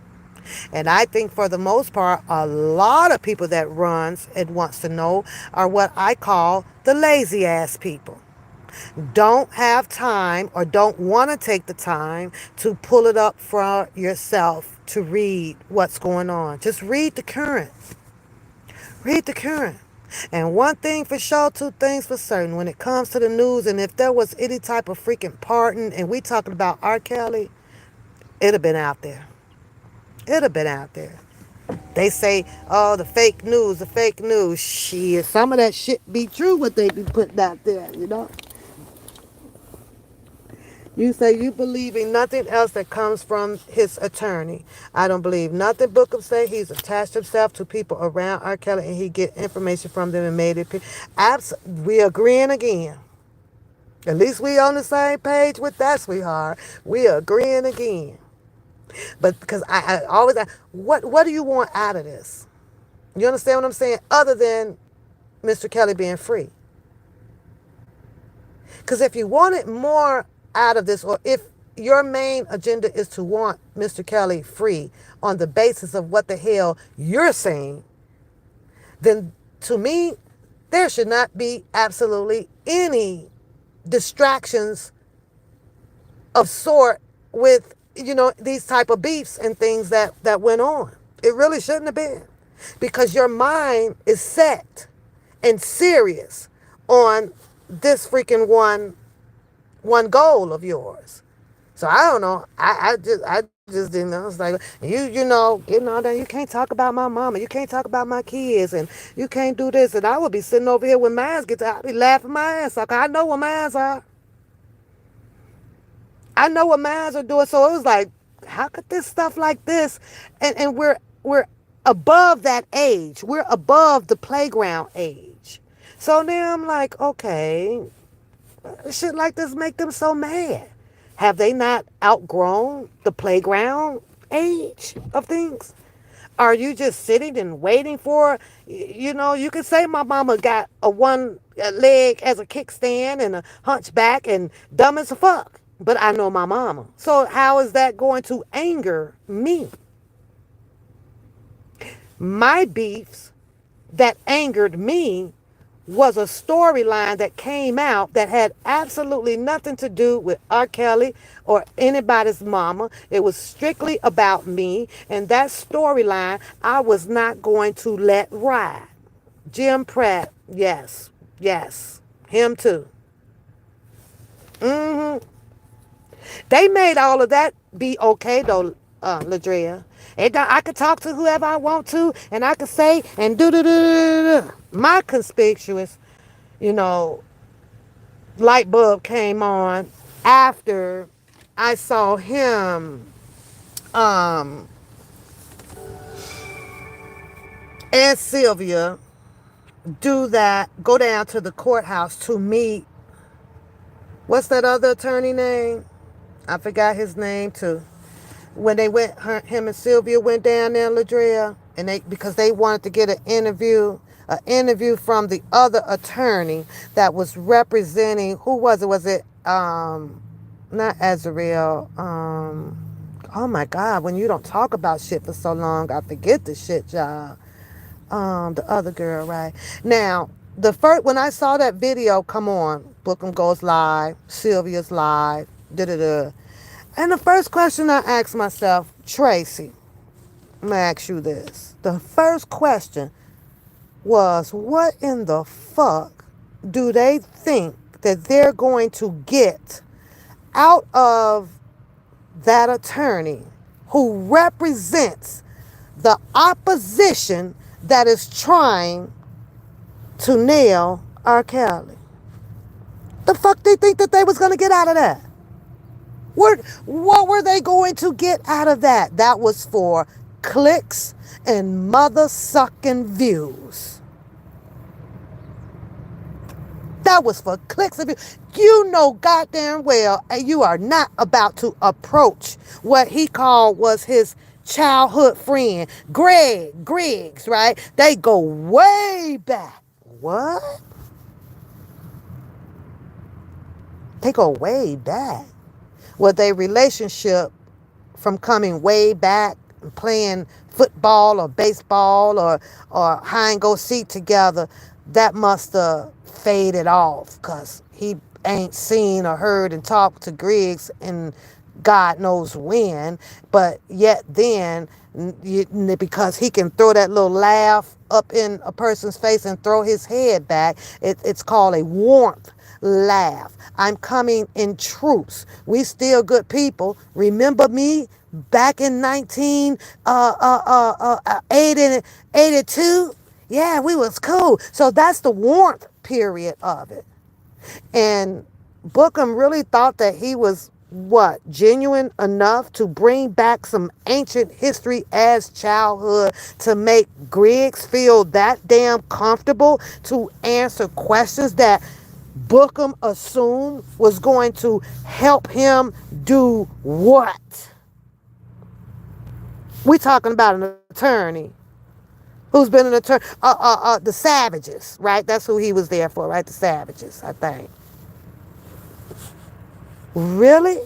And I think for the most part, a lot of people that runs and wants to know are what I call the lazy ass people. Don't have time or don't want to take the time to pull it up for yourself to read what's going on. Just read the current. Read the current. And one thing for sure, two things for certain. When it comes to the news, and if there was any type of freaking pardon, and we talking about R. Kelly, it'd have been out there. It'd have been out there. They say, oh, the fake news, the fake news. Shit, some of that shit be true what they be putting out there, You say you believe in nothing else that comes from his attorney. I don't believe nothing Bookham say. He's attached himself to people around R. Kelly and he get information from them and made it. We agreeing again. At least we on the same page with that, sweetheart. We agreeing again. But because I always ask, what do you want out of this? You understand what I'm saying? Other than Mr. Kelly being free. Because if you wanted more out of this, or if your main agenda is to want Mr. Kelly free on the basis of what the hell you're saying, then to me, there should not be absolutely any distractions of sort with, these type of beefs and things that went on. It really shouldn't have been. Because your mind is set and serious on this freaking one goal of yours. So I don't know. I just didn't know. It's like getting all that. You can't talk about my mama. You can't talk about my kids, and you can't do this. And I would be sitting over here when mine gets out, I'd be laughing my ass off. I know what mine are. I know what mines are doing. So it was like, how could this stuff like this? And we're above that age. We're above the playground age. So now I'm like, okay, shit like this make them so mad. Have they not outgrown the playground age of things? Are you just sitting and waiting for, you could say my mama got a one leg as a kickstand and a hunchback and dumb as a fuck. But I know my mama. So how is that going to anger me? My beefs that angered me was a storyline that came out that had absolutely nothing to do with R. Kelly or anybody's mama. It was strictly about me. And that storyline, I was not going to let ride. Jim Pratt, yes, him too. They made all of that be okay, though, Ladria. I could talk to whoever I want to, and I could say and do do do do do. My conspicuous, you know, light bulb came on after I saw him um, and Sylvia do that, go down to the courthouse to meet, what's that other attorney name? I forgot his name too. When they went, him and Sylvia went down there, Ladria, and because they wanted to get an interview from the other attorney that was representing, who was it? Was it not Azrael? Oh my God, when you don't talk about shit for so long, I forget the shit, y'all. The other girl, right? Now, the first when I saw that video come on, Bookham goes live, Sylvia's live, da da da. And the first question I asked myself, Tracy, I'm gonna ask you this. The first question was, what in the fuck do they think that they're going to get out of that attorney who represents the opposition that is trying to nail R. Kelly? The fuck they think that they was gonna get out of that? What were they going to get out of that? That was for clicks and mother sucking views. That was for clicks and views. You know goddamn well you are not about to approach what he called was his childhood friend, Griggs, right? They go way back. What? They go way back. Well, their relationship from coming way back and playing football or baseball or hide and go seek together, that must have faded off because he ain't seen or heard and talked to Griggs in God knows when. But yet then, because he can throw that little laugh up in a person's face and throw his head back, it's called a warmth laugh. I'm coming in troops. We still good people. Remember me back in 1982? Yeah, we was cool. So that's the warmth period of it. And Bookham really thought that he was genuine enough to bring back some ancient history as childhood to make Griggs feel that damn comfortable to answer questions that Bookham assumed was going to help him do what? We talking about an attorney who's been an attorney, the Savages, right? That's who he was there for, right? The Savages, I think. Really?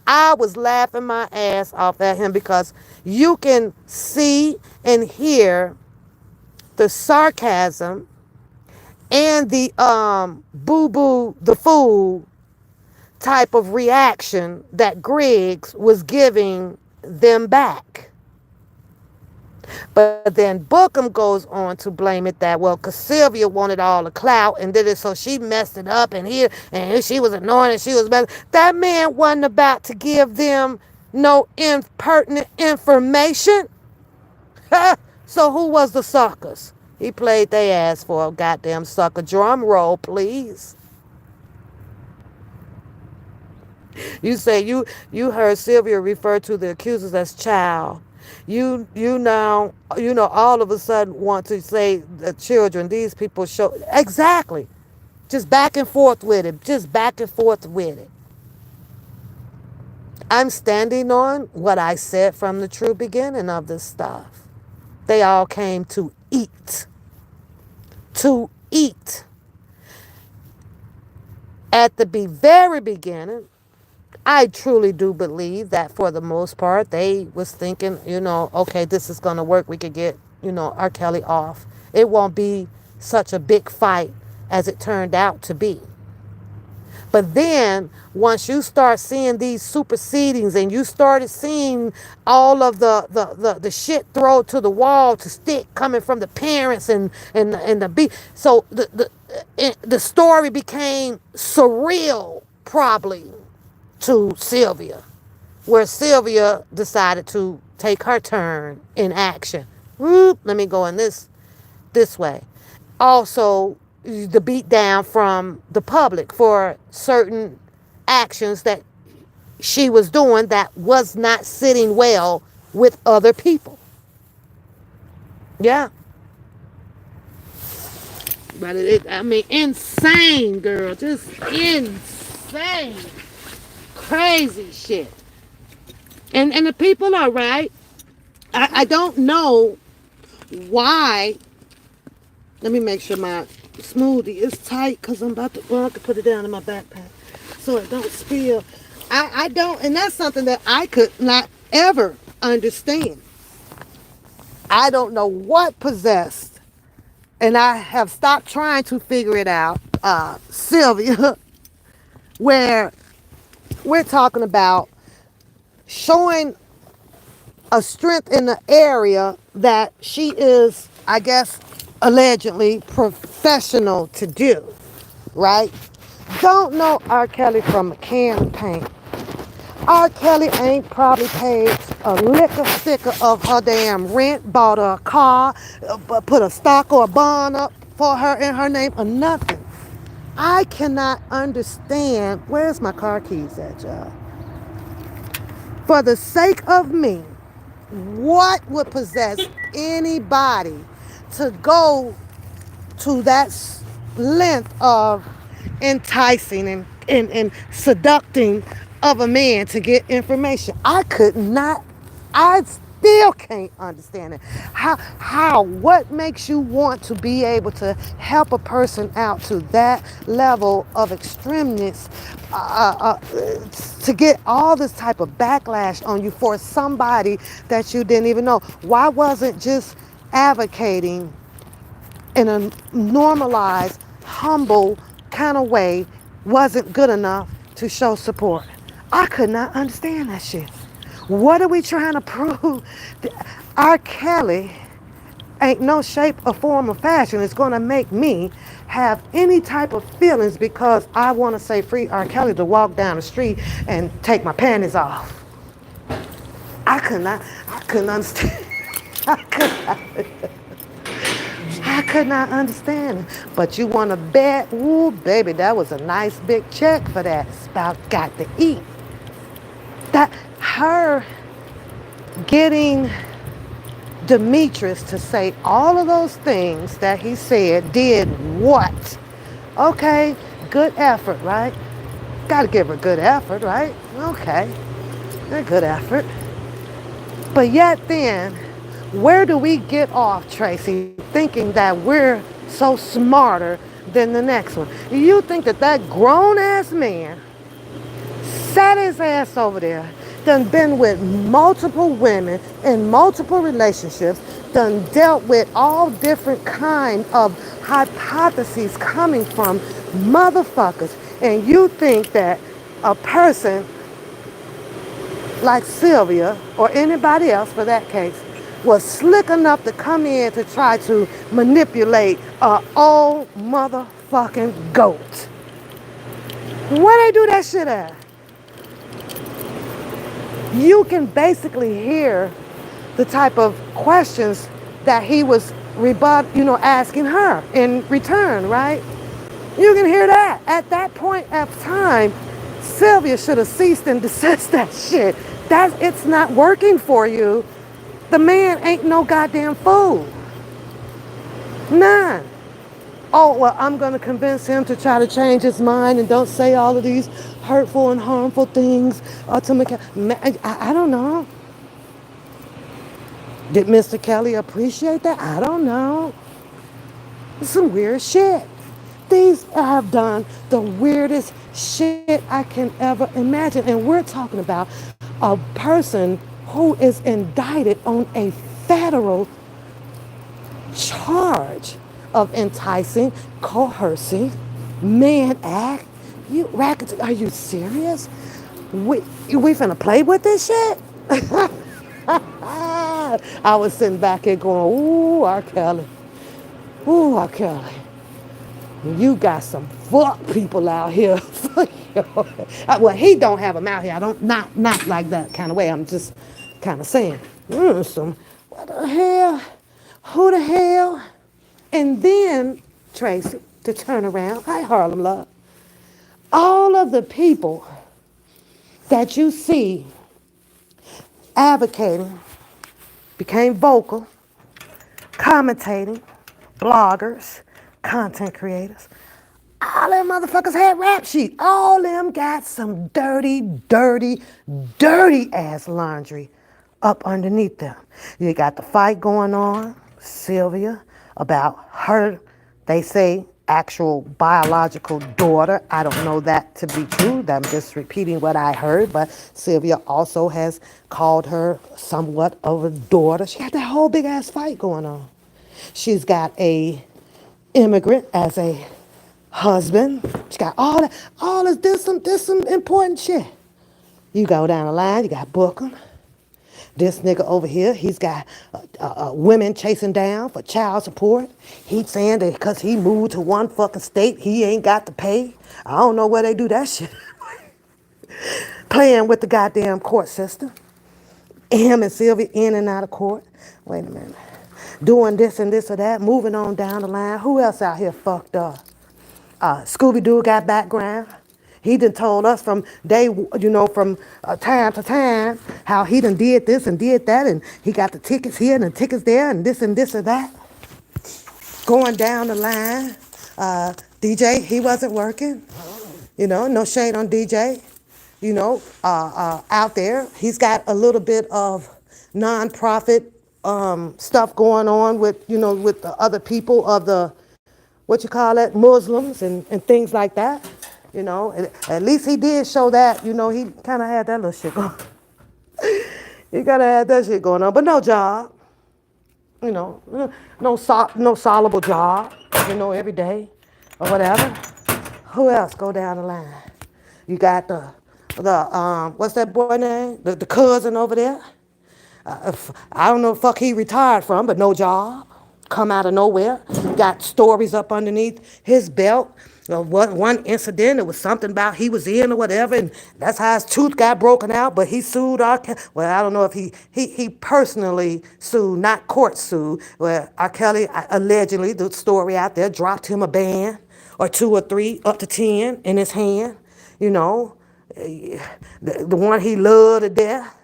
I was laughing my ass off at him because you can see and hear the sarcasm and the boo-boo the fool type of reaction that Griggs was giving them back. But then Bookham goes on to blame it that, well, because Sylvia wanted all the clout and did it, so she messed it up, and she was annoying and she was messed. That man wasn't about to give them no impertinent information. So who was the suckers? He played their ass for a goddamn sucker. Drum roll, please. You say you heard Sylvia refer to the accusers as child. You now all of a sudden want to say the children. These people show exactly. Just back and forth with it. Just back and forth with it. I'm standing on what I said from the true beginning of this stuff. They all came to eat. To eat. At the very beginning, I truly do believe that for the most part, they was thinking, okay, this is going to work. We could get, R. Kelly off. It won't be such a big fight as it turned out to be. But then once you start seeing these supersedings and you started seeing all of the shit thrown to the wall to stick coming from the parents and the beat. So the story became surreal probably to Sylvia. where Sylvia decided to take her turn in action. Whoop, let me go in this way. Also, the beat down from the public for certain actions that she was doing that was not sitting well with other people. Yeah. But I mean, insane, girl. Just insane. Crazy shit. And the people are right. I don't know why. Let me make sure my smoothie is tight because I'm about to put it down in my backpack so it don't spill. I don't, and that's something that I could not ever understand. I don't know what possessed, and I have stopped trying to figure it out, Sylvia, where we're talking about showing a strength in the area that she is, I guess, allegedly professional to do, right? Don't know R. Kelly from a can of paint. R. Kelly ain't probably paid a liquor sticker of her damn rent, bought her a car, put a stock or a bond up for her in her name or nothing. I cannot understand. Where's my car keys at, y'all? For the sake of me, what would possess anybody to go to that length of enticing and seducting of a man to get information? I could not, I still can't understand it. What makes you want to be able to help a person out to that level of extremeness, to get all this type of backlash on you for somebody that you didn't even know? Why wasn't just advocating in a normalized, humble kind of way wasn't good enough to show support? I could not understand that shit. What are we trying to prove? R. Kelly ain't no shape or form or fashion is going to make me have any type of feelings because I want to say free R. Kelly to walk down the street and take my panties off. I couldn't understand. I could not understand it. But you want to bet? Ooh, baby, that was a nice big check for that. Spout got to eat. That her getting Demetrius to say all of those things that he said did what? Okay, good effort, right? Got to give a good effort, right? Okay, a good effort. But yet then, where do we get off, Tracy, thinking that we're so smarter than the next one? You think that that grown-ass man sat his ass over there, done been with multiple women in multiple relationships, done dealt with all different kind of hypotheses coming from motherfuckers, and you think that a person like Sylvia, or anybody else for that case, was slick enough to come in to try to manipulate a old motherfucking goat? Where they do that shit at? You can basically hear the type of questions that he was asking her in return, right? You can hear that. At that point of time, Sylvia should have ceased and desist that shit. It's not working for you. The man ain't no goddamn fool. None. Oh, well, I'm going to convince him to try to change his mind and don't say all of these hurtful and harmful things. I don't know. Did Mr. Kelly appreciate that? I don't know. It's some weird shit. These have done the weirdest shit I can ever imagine. And we're talking about a person who is indicted on a federal charge of enticing, coercing, man act. You rackets, are you serious? We finna play with this shit? I was sitting back here going, ooh, R. Kelly. Ooh, R. Kelly. You got some fuck people out here. Well, he don't have them out here. I don't not like that kind of way. I'm just kind of saying, some what the hell? Who the hell? And then Tracy to turn around. Hi, Harlem Love. All of the people that you see advocating became vocal, commentating, bloggers, content creators. All them motherfuckers had rap sheet. All them got some dirty, dirty, dirty ass laundry up underneath them. You got the fight going on, Sylvia, about her, they say, actual biological daughter. I don't know that to be true. I'm just repeating what I heard, but Sylvia also has called her somewhat of a daughter. She got that whole big ass fight going on. She's got a immigrant as a husband. She got all this some important shit. You go down the line, you got Booker. This nigga over here, he's got women chasing down for child support. He's saying that because he moved to one fucking state, he ain't got to pay. I don't know where they do that shit. Playing with the goddamn court system. Him and Sylvia in and out of court. Wait a minute. Doing this and this or that, moving on down the line. Who else out here fucked up? Scooby-Doo got background. He done told us from from time to time how he done did this and did that, and he got the tickets here and the tickets there and this or that. Going down the line, DJ, he wasn't working. No shade on DJ. Out there, he's got a little bit of nonprofit stuff going on with the other people of the Muslims and things like that. At least he did show that, he kind of had that little shit going. He kind of had that shit going on, but no job. No solvable job, every day or whatever. Who else go down the line? You got the what's that boy name? The cousin over there. I don't know the fuck he retired from, but no job. Come out of nowhere. Got stories up underneath his belt. One incident, it was something about he was in or whatever, and that's how his tooth got broken out, but he sued R. Kelly. Well, I don't know if he personally sued, not court sued, where R. Kelly, allegedly, the story out there, dropped him a band or 2 or 3, up to 10 in his hand, the one he loved to death,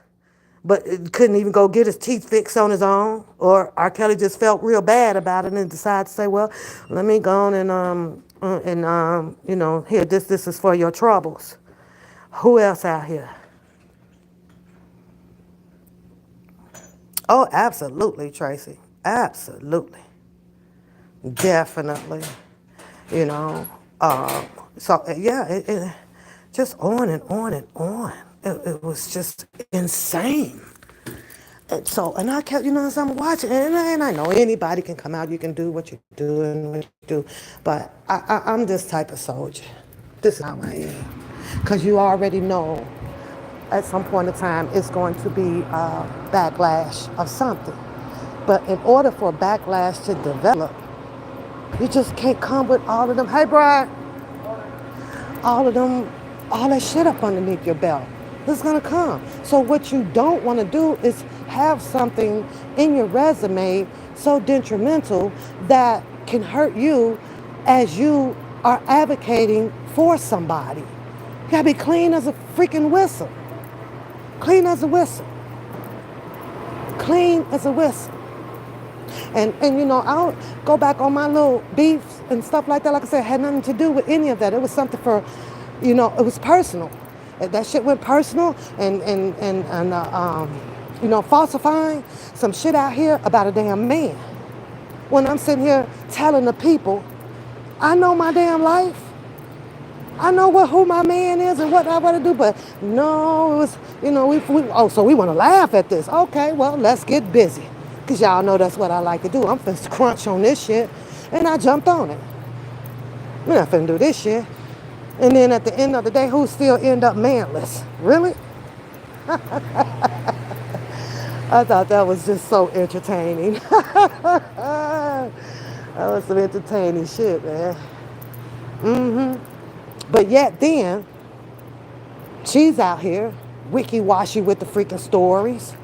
but couldn't even go get his teeth fixed on his own. Or R. Kelly just felt real bad about it and decided to say, well, let me go on and here, this is for your troubles. Who else out here? Oh, absolutely, Tracy. Absolutely. Definitely. It just on and on and on. It was just insane. And I kept, as I'm watching, and I know anybody can come out, you can do what you do and what you do, but I'm this type of soldier. This is how I am. Because you already know at some point in time it's going to be a backlash of something. But in order for backlash to develop, you just can't come with all of them, hey Brian, all of them, all that shit up underneath your belt. It's gonna come. So what you don't want to do is have something in your resume so detrimental that can hurt you as you are advocating for somebody. You gotta be clean as a freaking whistle. Clean as a whistle. Clean as a whistle. And I'll go back on my little beefs and stuff like that. Like I said, it had nothing to do with any of that. It was something for, it was personal. That shit went personal and falsifying some shit out here about a damn man. When I'm sitting here telling the people, I know my damn life. I know who my man is and what I want to do, but no, it was, so we want to laugh at this. Okay, well, let's get busy. Because y'all know that's what I like to do. I'm finna crunch on this shit, and I jumped on it. We're not finna do this shit. And then at the end of the day, who still end up manless? Really? I thought that was just so entertaining. That was some entertaining shit, man. But yet then, she's out here wiki-washy with the freaking stories,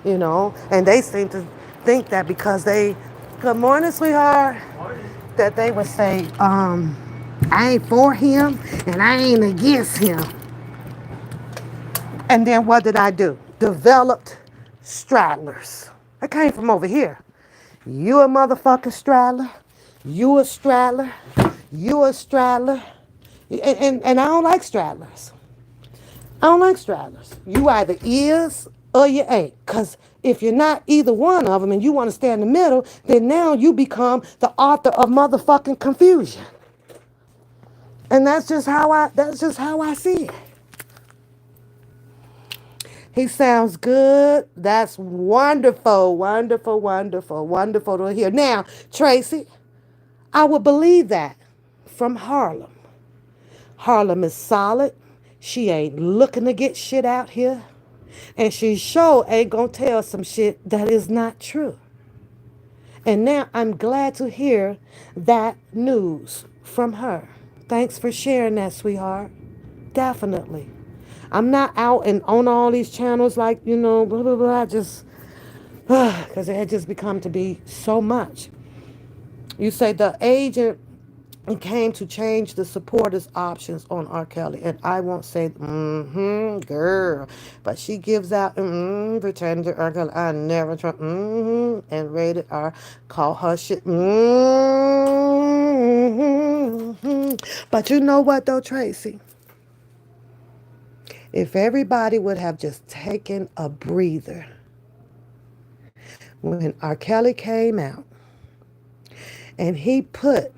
and they seem to think that because they, good morning, sweetheart, that they would say, I ain't for him and I ain't against him. And then what did I do? Developed straddlers. I came from over here. You a motherfucking straddler. You a straddler. You a straddler. And I don't like straddlers. I don't like straddlers. You either is or you ain't. Because if you're not either one of them and you want to stay in the middle, then now you become the author of motherfucking confusion. And that's just how I see it. He sounds good. That's wonderful, wonderful, wonderful, wonderful to hear. Now, Tracy, I would believe that from Harlem. Harlem is solid. She ain't looking to get shit out here. And she sure ain't gonna tell some shit that is not true. And now I'm glad to hear that news from her. Thanks for sharing that, sweetheart. Definitely. I'm not out and on all these channels like, blah, blah, blah, just, because it had just become to be so much. You say the agent came to change the supporters options on R. Kelly. And I won't say, girl. But she gives out, pretending to R. Kelly. I never try, and rated R. Call her shit, But you know what, though, Tracy? If everybody would have just taken a breather when R. Kelly came out and he put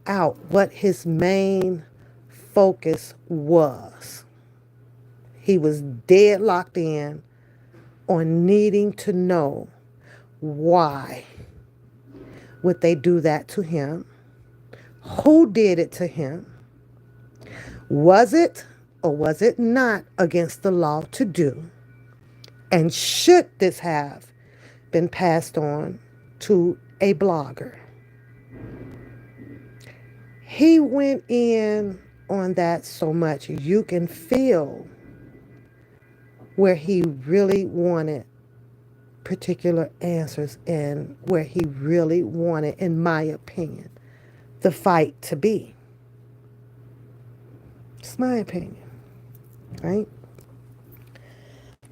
out what his main focus was, he was dead locked in on needing to know why would they do that to him, who did it to him, was it or was it not against the law to do, and should this have been passed on to a blogger. He went in on that so much you can feel where he really wanted particular answers and where he really wanted, in my opinion, the fight to be. It's my opinion, right?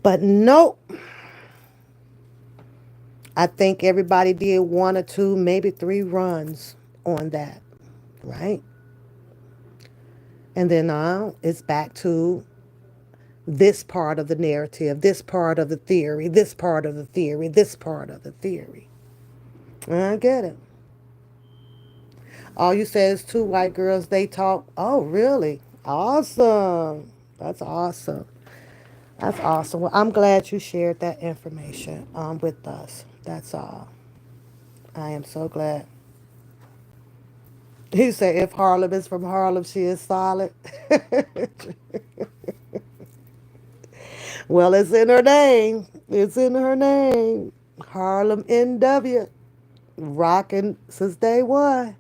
But nope. I think everybody did 1 or 2, maybe 3 runs on that, right? And then now it's back to this part of the narrative, this part of the theory, this part of the theory, this part of the theory. I get it. All you said is 2 white girls, they talk. Oh, really? Awesome. That's awesome. That's awesome. Well, I'm glad you shared that information with us. That's all. I am so glad. He said, if Harlem is from Harlem, she is solid. Well, it's in her name. It's in her name. Harlem NW. Rocking since day one.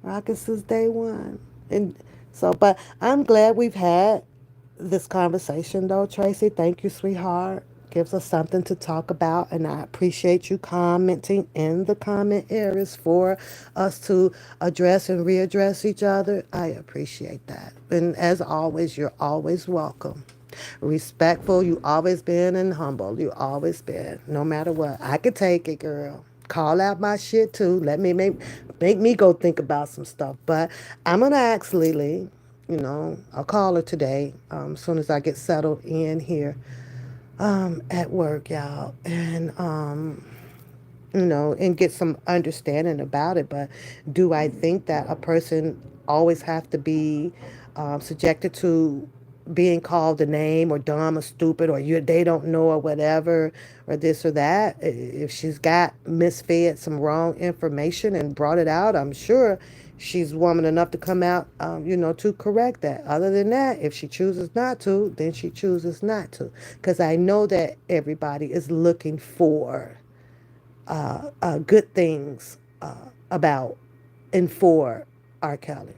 Rocking since day one. And so, but I'm glad we've had this conversation, though, Tracy. Thank you, sweetheart. Gives us something to talk about, and I appreciate you commenting in the comment areas for us to address and readdress each other. I appreciate that. And as always, you're always welcome. Respectful, you always been, and humble. You always been. No matter what. I could take it, girl. Call out my shit too. Let me make me go think about some stuff. But I'm gonna ask Lily, I'll call her today, as soon as I get settled in here at work, y'all. And and get some understanding about it. But do I think that a person always have to be subjected to being called a name or dumb or stupid or they don't know or whatever or this or that? If she's got misfed some wrong information and brought it out, I'm sure she's woman enough to come out, to correct that. Other than that, if she chooses not to, then she chooses not to. Because I know that everybody is looking for good things about and for R. Kelly.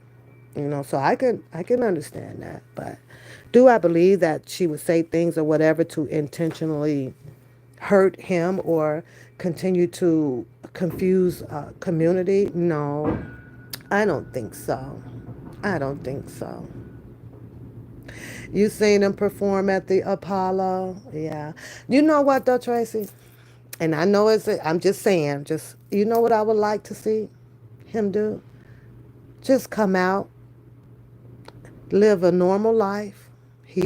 So I can understand that. But do I believe that she would say things or whatever to intentionally hurt him or continue to confuse community? No, I don't think so. I don't think so. You seen him perform at the Apollo? Yeah. You know what though, Tracy? And I know I'm just saying, just, you know what I would like to see him do? Just come out, live a normal life.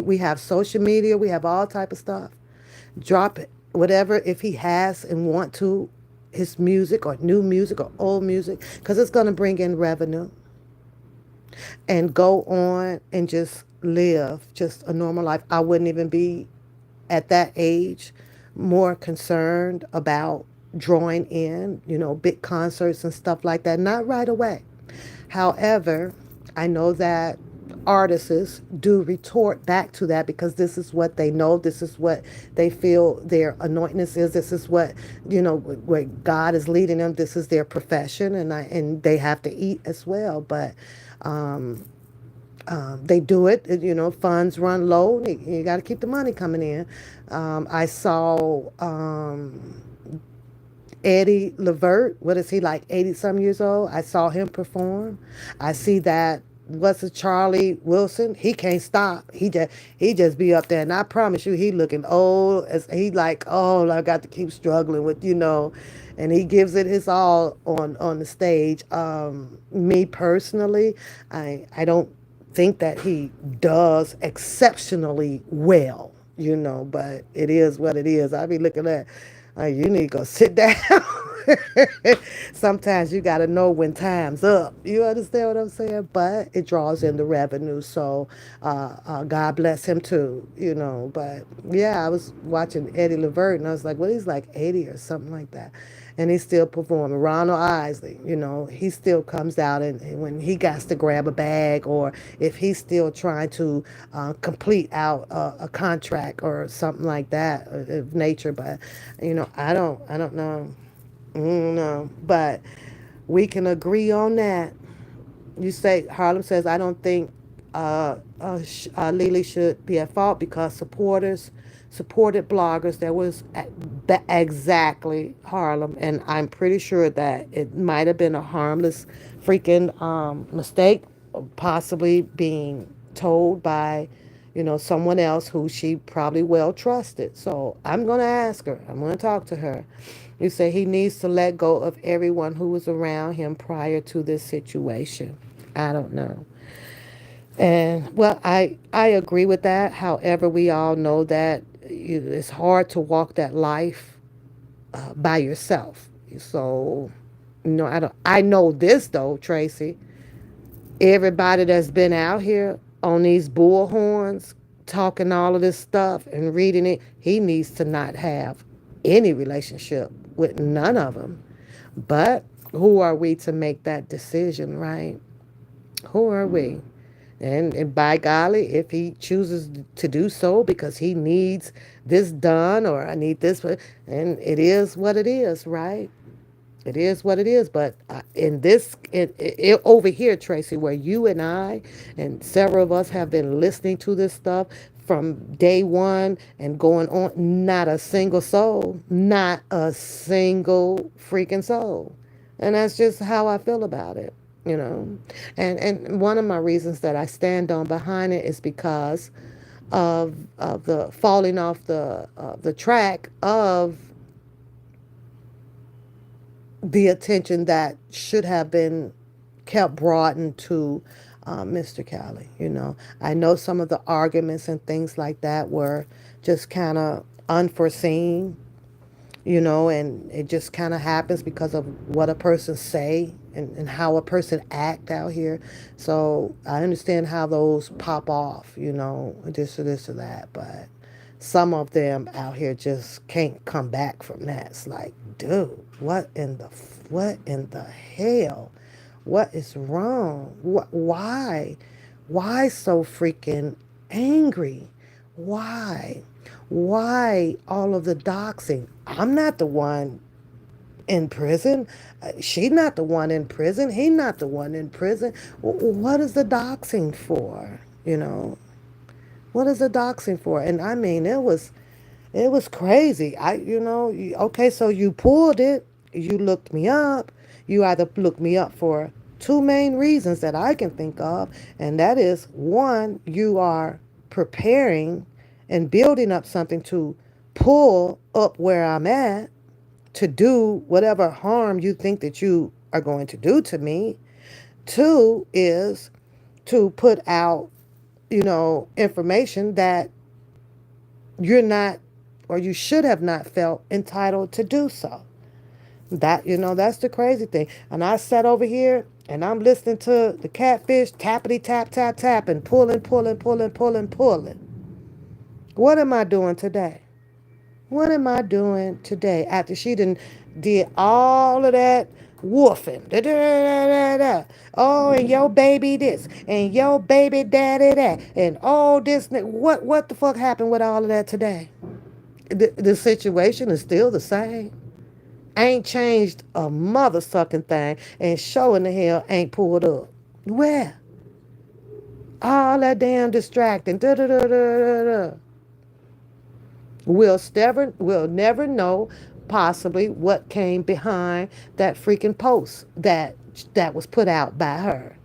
We have social media, we have all type of stuff. Drop it, whatever, if he has and want to, his music or new music or old music, because it's going to bring in revenue, and go on and just live just a normal life. I wouldn't even be at that age more concerned about drawing in, big concerts and stuff like that. Not right away. However, I know that artists do retort back to that because this is what they know. This is what they feel their anointness is. This is what, where God is leading them. This is their profession, and they have to eat as well. But um, they do it. Funds run low. You got to keep the money coming in. I saw Eddie Levert. What is he, like 80 some years old? I saw him perform. I see that. What's it, Charlie Wilson? He can't stop. He just be up there, and I promise you, he looking old as he like. Oh, I got to keep struggling with, and he gives it his all on the stage. Me personally, I don't think that he does exceptionally well, but it is what it is. I be looking at, you need to go sit down. Sometimes you got to know when time's up. You understand what I'm saying? But it draws in the revenue. So God bless him too, But yeah, I was watching Eddie Levert and I was like, well, he's like 80 or something like that. And he's still performing. Ronald Isley, he still comes out, and when he got to grab a bag, or if he's still trying to complete out a contract or something like that of nature. But I don't know. No, but we can agree on that. You say, Harlem says, I don't think Lily should be at fault because supporters supported bloggers. That was exactly, Harlem, and I'm pretty sure that it might have been a harmless freaking mistake, possibly being told by someone else who she probably well trusted. So I'm going to ask her. I'm going to talk to her. You say he needs to let go of everyone who was around him prior to this situation. I don't know. And well, I agree with that. However, we all know that it's hard to walk that life by yourself. So, I know this though, Tracy. Everybody that's been out here on these bullhorns, talking all of this stuff and reading it, he needs to not have any relationship with none of them. But who are we to make that decision, right? Who are we? And by golly, if he chooses to do so because he needs this done, or I need this, and it is what it is, right? It is what it is. But over here, Tracy, where you and I and several of us have been listening to this stuff from day one and going on, not a single soul, not a single freaking soul. And that's just how I feel about it, you know. And one of my reasons that I stand on behind it is because of the falling off the track of the attention that should have been kept broadened to Mr. Calley. I know some of the arguments and things like that were just kind of unforeseen, and it just kind of happens because of what a person say and how a person act out here. So I understand how those pop off, this or this or that, but some of them out here just can't come back from that. It's like, dude, what in the hell? What is wrong? Why so freaking angry? Why? Why all of the doxing? I'm not the one in prison. She's not the one in prison. He's not the one in prison. What is the doxing for? You know, what is the doxing for? And I mean, it was crazy. Okay, so you pulled it. You looked me up. You either looked me up for two main reasons that I can think of, and that is one, you are preparing and building up something to pull up where I'm at to do whatever harm you think that you are going to do to me. Two is to put out, information that you're not or you should have not felt entitled to do so. That's the crazy thing. And I sat over here and I'm listening to the catfish tappity tap tap tap and pulling, pulling, pulling, pulling, pulling. What am I doing today? What am I doing today after she did all of that woofing? Da, da, da, da, da. Oh, and your baby this, and your baby daddy that, and all this. What the fuck happened with all of that today? The situation is still the same. Ain't changed a mother sucking thing, and showing the hell ain't pulled up. Where? All that damn distracting. Da, da, da, da, da, da. We'll never know possibly what came behind that freaking post that was put out by her.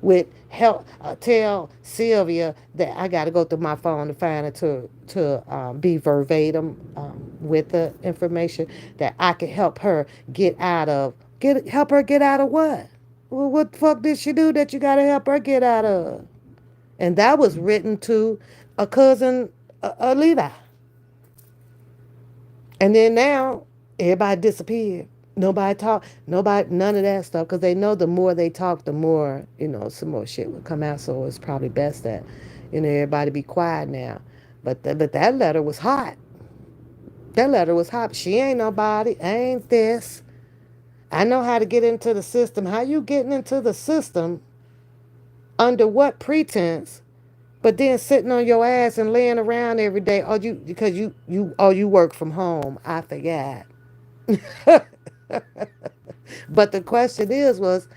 With help, tell Sylvia that I got to go through my phone to find it to be verbatim with the information that I can help her get out of what? Well, what the fuck did she do that you got to help her get out of? And that was written to a cousin, Levi. And then now, everybody disappeared. Nobody talk. Nobody, none of that stuff, because they know the more they talk, the more, some more shit will come out. So it's probably best that, everybody be quiet now. But that letter was hot. That letter was hot. She ain't nobody. Ain't this. I know how to get into the system. How you getting into the system? Under what pretense? But then sitting on your ass and laying around every day, because you work from home. I forgot. But the question was,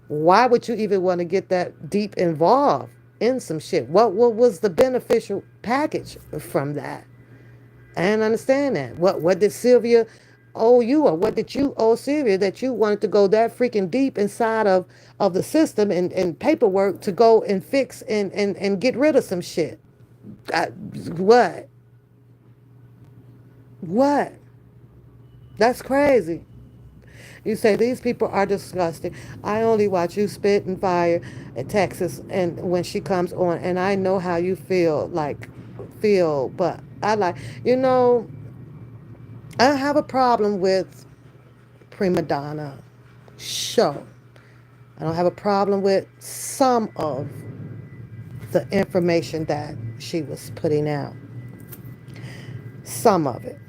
why would you even want to get that deep involved in some shit? What was the beneficial package from that? I didn't understand that. What did Sylvia owe you, or what did you owe Sylvia that you wanted to go that freaking deep inside of the system and paperwork to go and fix and get rid of some shit? What? What? That's crazy. You say these people are disgusting. I only watch You Spit and Fire in Texas, and when she comes on, and I know how you feel, but you know, I have a problem with Prima Donna show. I don't have a problem with some of the information that she was putting out. Some of it.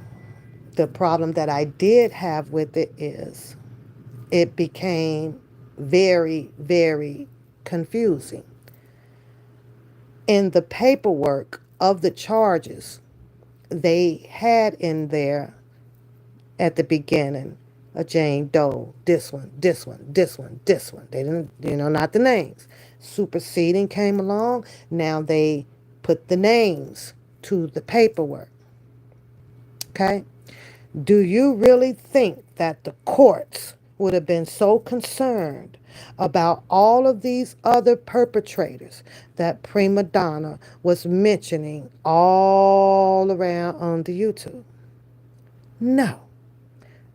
The problem that I did have with it is it became very, very confusing. In the paperwork of the charges, they had in there at the beginning a Jane Doe, this one, this one, this one, this one. They didn't, not the names. Superseding came along. Now they put the names to the paperwork. Okay? Do you really think that the courts would have been so concerned about all of these other perpetrators that Prima Donna was mentioning all around on the YouTube? No,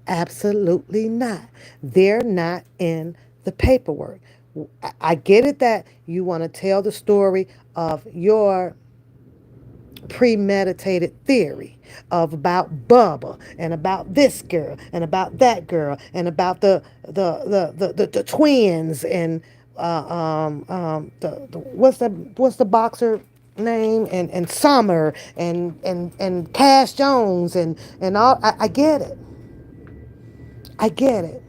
absolutely not. They're not in the paperwork. I get it that you want to tell the story of your premeditated theory of about Bubba and about this girl and about that girl and about the twins and what's the boxer name and Summer and Cash Jones and all. I get it. I get it.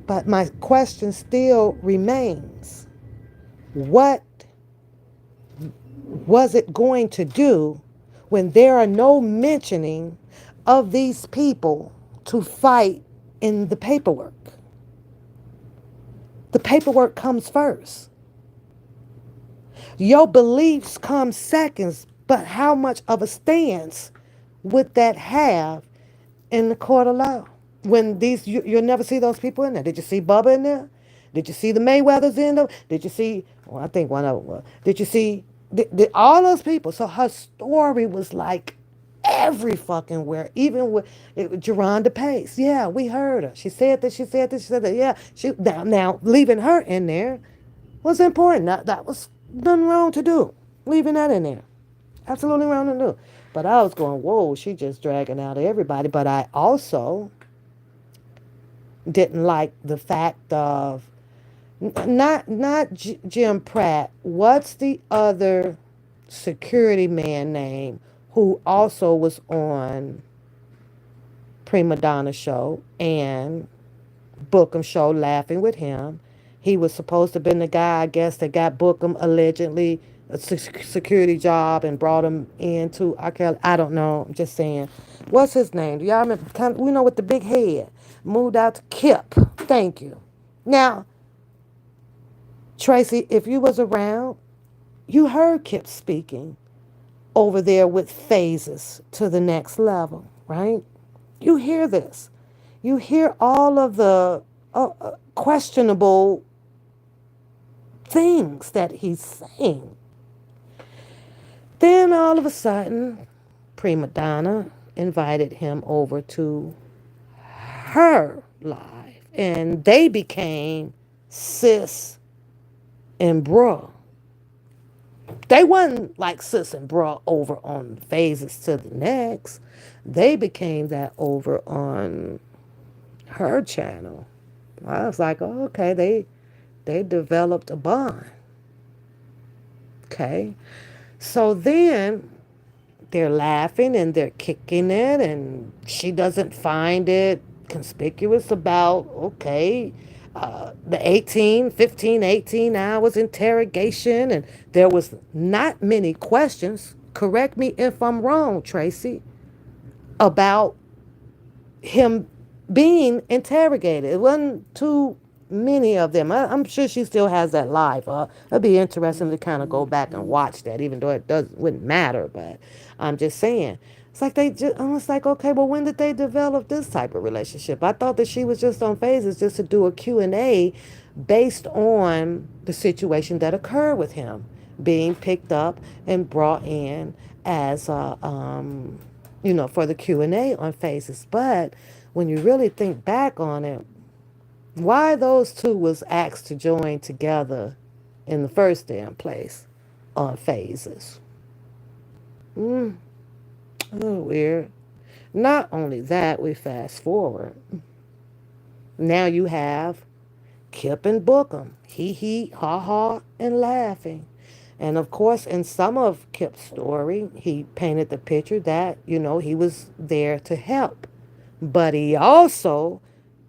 But my question still remains. What was it going to do when there are no mentioning of these people to fight in the paperwork. The paperwork comes first. Your beliefs come seconds, but how much of a stance would that have in the court of law? When you'll never see those people in there. Did you see Bubba in there? Did you see the Mayweathers in there? Did you see, well, I think one of them was. Did you see all those people? So her story was like every fucking where, even with Geronda Pace. Yeah, we heard her. She said this, she said this, she said that. Yeah, now leaving her in there was important. That was nothing wrong to do. Leaving that in there. Absolutely wrong to do. But I was going, whoa, she just dragging out everybody. But I also didn't like the fact of not Jim Pratt. What's the other security man name who also was on Prima Donna show and Bookham show, laughing with him? He was supposed to have been the guy, I guess, that got Bookham allegedly a security job and brought him into R. Kelly. I don't know. I'm just saying. What's his name? Do y'all remember? We know with the big head. Moved out to Kip. Thank you. Now, Tracy, if you was around, you heard Kip speaking over there with phases to the next level, right? You hear this. You hear all of the questionable things that he's saying. Then all of a sudden, Prima Donna invited him over to her live, and they became sis and bruh. They wasn't like sis and bruh over on phases to the next. They became that over on her channel. I was like, oh, okay, they developed a bond. Okay. So then they're laughing and they're kicking it, and she doesn't find it conspicuous about, okay, the 15, 18 hours interrogation, and there was not many questions. Correct me if I'm wrong, Tracy, about him being interrogated. It wasn't too many of them. I'm sure she still has that live. It'd be interesting to kind of go back and watch that, even though wouldn't matter. But I'm just saying, it's like I was like, okay, well, when did they develop this type of relationship? I thought that she was just on phases just to do a Q&A based on the situation that occurred with him being picked up and brought in as for the Q&A on phases. But when you really think back on it, why those two was asked to join together in the first damn place on phases. A little weird. Not only that, we fast forward. Now you have Kip and Bookham. He, ha ha, and laughing. And of course, in some of Kip's story, he painted the picture that, he was there to help. But he also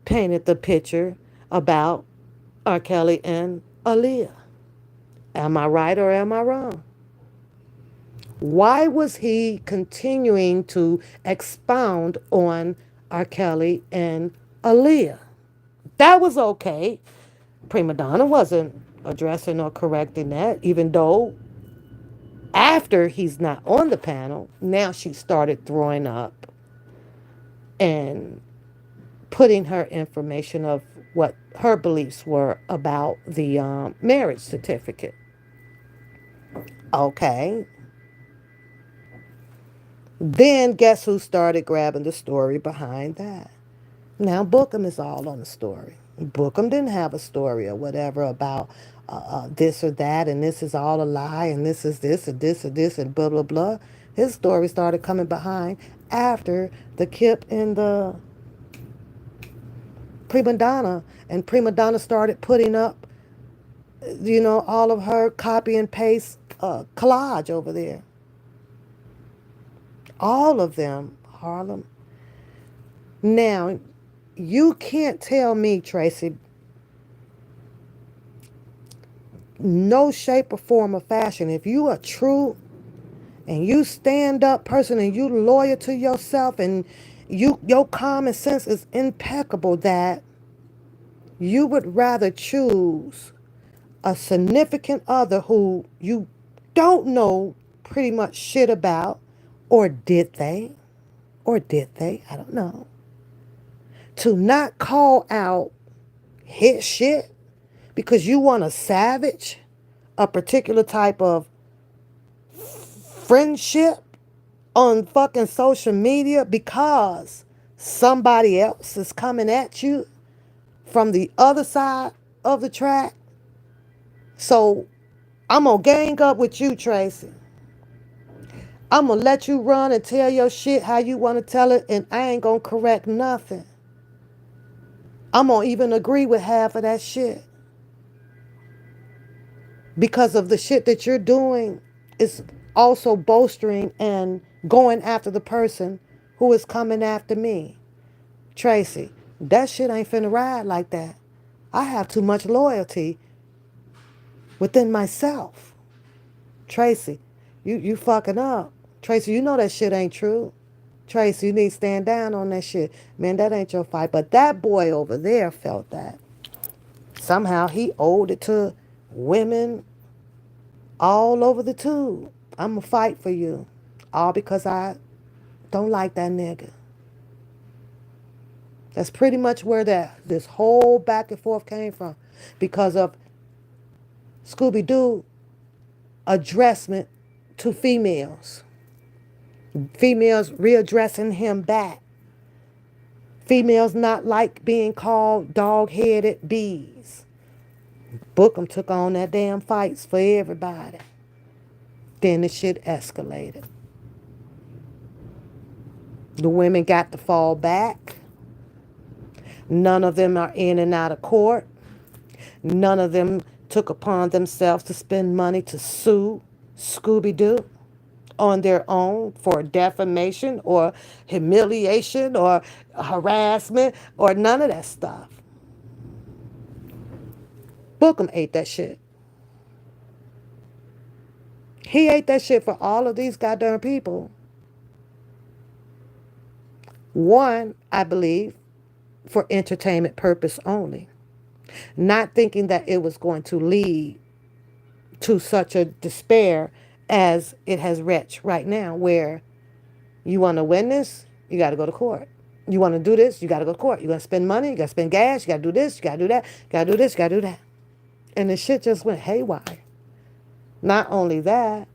painted the picture about R. Kelly and Aaliyah. Am I right or am I wrong? Why was he continuing to expound on R. Kelly and Aaliyah? That was okay. Prima Donna wasn't addressing or correcting that, even though after he's not on the panel, now she started throwing up and putting her information of what her beliefs were about the marriage certificate. Okay. Then guess who started grabbing the story behind that? Now Bookham is all on the story. Bookham didn't have a story or whatever about this or that, and this is all a lie, and this is this, and this, and this, and blah, blah, blah. His story started coming behind after the Kip and the Prima Donna, and Prima Donna started putting up, all of her copy and paste collage over there. All of them, Harlem. Now, you can't tell me, Tracy, no shape or form or fashion, if you are true and you stand up person and you loyal to yourself and your common sense is impeccable that you would rather choose a significant other who you don't know pretty much shit about, or did they? Or did they? I don't know. To not call out his shit because you want to savage a particular type of friendship on fucking social media because somebody else is coming at you from the other side of the track. So I'm going to gang up with you, Tracy. I'm going to let you run and tell your shit how you want to tell it, and I ain't going to correct nothing. I'm going to even agree with half of that shit. Because of the shit that you're doing is also bolstering and going after the person who is coming after me. Tracy, that shit ain't finna ride like that. I have too much loyalty within myself. Tracy, you fucking up. Tracy, you know that shit ain't true. Tracy, you need to stand down on that shit. Man, that ain't your fight. But that boy over there felt that. Somehow he owed it to women all over the tube. I'm going to fight for you. All because I don't like that nigga. That's pretty much where this whole back and forth came from. Because of Scooby-Doo addressment to females. Females readdressing him back. Females not like being called dog-headed bees. Bookham took on that damn fights for everybody. Then the shit escalated. The women got to fall back. None of them are in and out of court. None of them took upon themselves to spend money to sue Scooby-Doo on their own for defamation or humiliation or harassment or none of that stuff. Bookham ate that shit. He ate that shit for all of these goddamn people. One, I believe, for entertainment purpose only. Not thinking that it was going to lead to such a despair as it has reached right now, where you want to win this, you got to go to court. You want to do this, you got to go to court. You got to spend money, you got to spend gas, you got to do this, you got to do that, you got to do this, you got to do that. And the shit just went haywire. Not only that,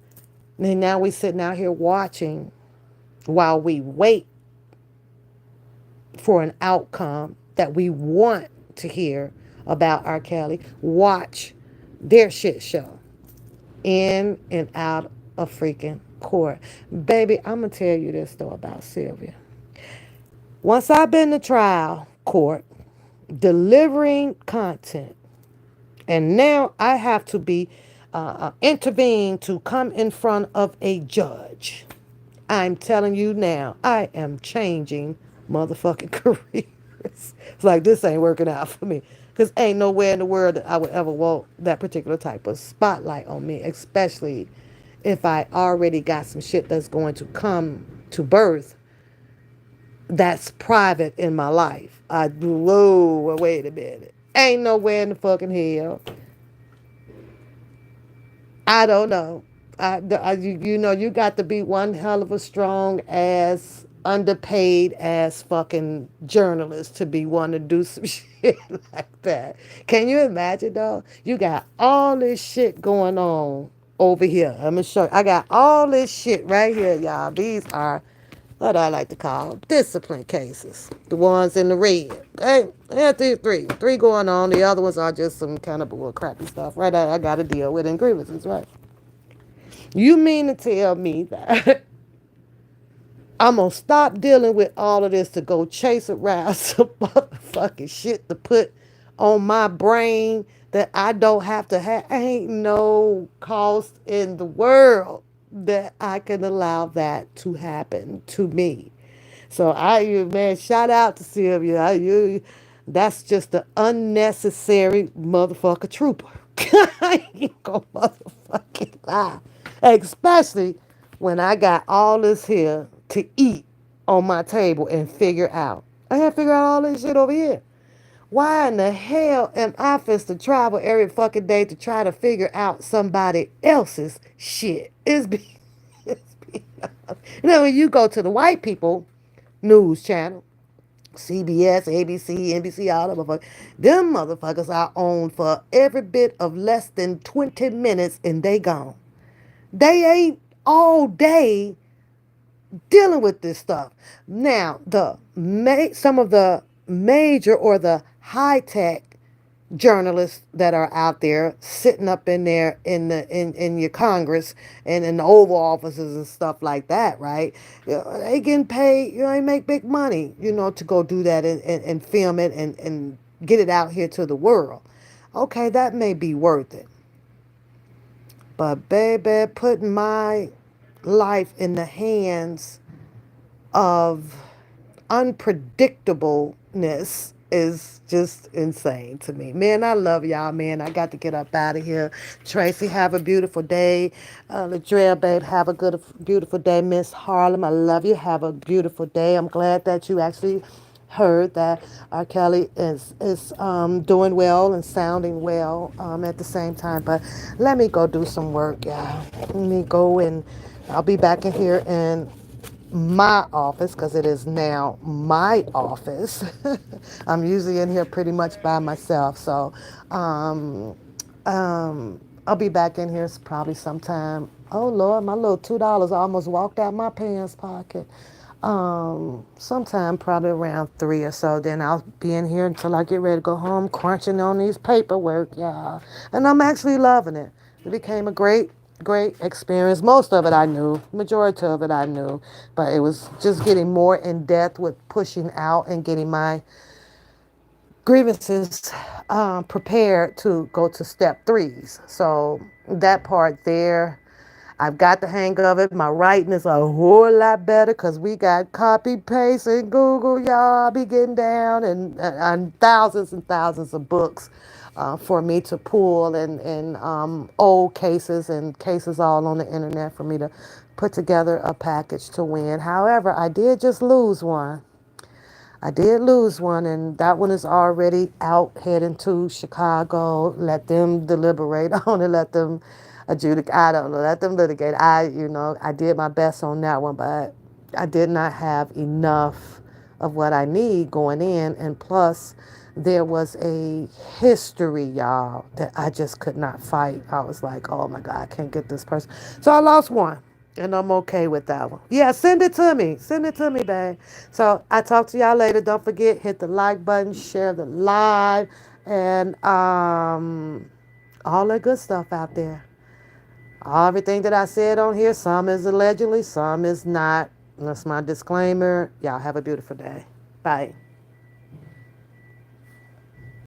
then now we sitting out here watching while we wait for an outcome that we want to hear about R. Kelly. Watch their shit show in and out of freaking court. Baby, I'm going to tell you this though about Sylvia. Once I've been to trial court, delivering content, and now I have to be intervene to come in front of a judge. I'm telling you now, I am changing motherfucking careers. It's like, this ain't working out for me. Because ain't nowhere in the world that I would ever want that particular type of spotlight on me, especially if I already got some shit that's going to come to birth that's private in my life. Whoa, wait a minute. Ain't nowhere in the fucking hell. I don't know. You know, you got to be one hell of a strong ass, underpaid ass fucking journalist to be one to do some shit like that. Can you imagine though? You got all this shit going on over here. I'm gonna show you. I got all this shit right here, y'all. These are what I like to call discipline cases. The ones in the red. Okay? Yeah, three going on. The other ones are just some kind of bull crappy stuff. Right? I got to deal with in grievances, right? You mean to tell me that I'm going to stop dealing with all of this to go chase around some motherfucking shit to put on my brain that I don't have to have? Ain't no cost in the world that I can allow that to happen to me. So man, shout out to Sylvia. That's just an unnecessary motherfucker trooper. I ain't gonna motherfucking lie. Especially when I got all this here to eat on my table and figure out. I had to figure out all this shit over here. Why in the hell am I supposed to travel every fucking day to try to figure out somebody else's shit? When you go to the white people news channel, CBS, ABC, NBC, all of them motherfuckers are on for every bit of less than 20 minutes and they gone. They ain't all day dealing with this stuff. Now, some of the major or the high tech journalists that are out there sitting up in there in your Congress and in the Oval Offices and stuff like that, right? They getting paid, they make big money, to go do that and film it and get it out here to the world. Okay, that may be worth it. But baby, putting my life in the hands of unpredictableness is just insane to me. Man, I love y'all, man. I got to get up out of here. Tracy, have a beautiful day. Ladrea, babe, have a good, beautiful day. Miss Harlem, I love you. Have a beautiful day. I'm glad that you actually heard that R. Kelly is doing well and sounding well at the same time. But let me go do some work, y'all. Let me go and I'll be back in here in my office because it is now my office. I'm usually in here pretty much by myself. So I'll be back in here probably sometime. Oh Lord, my little $2 almost walked out my pants pocket. Sometime probably around 3 or so. Then I'll be in here until I get ready to go home, crunching on these paperwork, y'all. And I'm actually loving it. It became a great experience. Most of it I knew, majority of it I knew, but it was just getting more in depth with pushing out and getting my grievances prepared to go to step threes. So that part there, I've got the hang of it. My writing is a whole lot better because we got copy paste and Google, y'all. I'll be getting down and thousands and thousands of books for me to pull and old cases and cases all on the internet for me to put together a package to win. However, I did just lose one. I did lose one, and that one is already out heading to Chicago. Let them deliberate on it. Let them adjudicate. I don't know. Let them litigate. I did my best on that one, but I did not have enough of what I need going in. And plus, there was a history, y'all, that I just could not fight. I was like, oh my God, I can't get this person. So I lost one. And I'm okay with that one. Yeah, send it to me. Send it to me, babe. So I talk to y'all later. Don't forget, hit the like button, share the live, and all that good stuff out there. Everything that I said on here, some is allegedly, some is not. That's my disclaimer. Y'all have a beautiful day. Bye.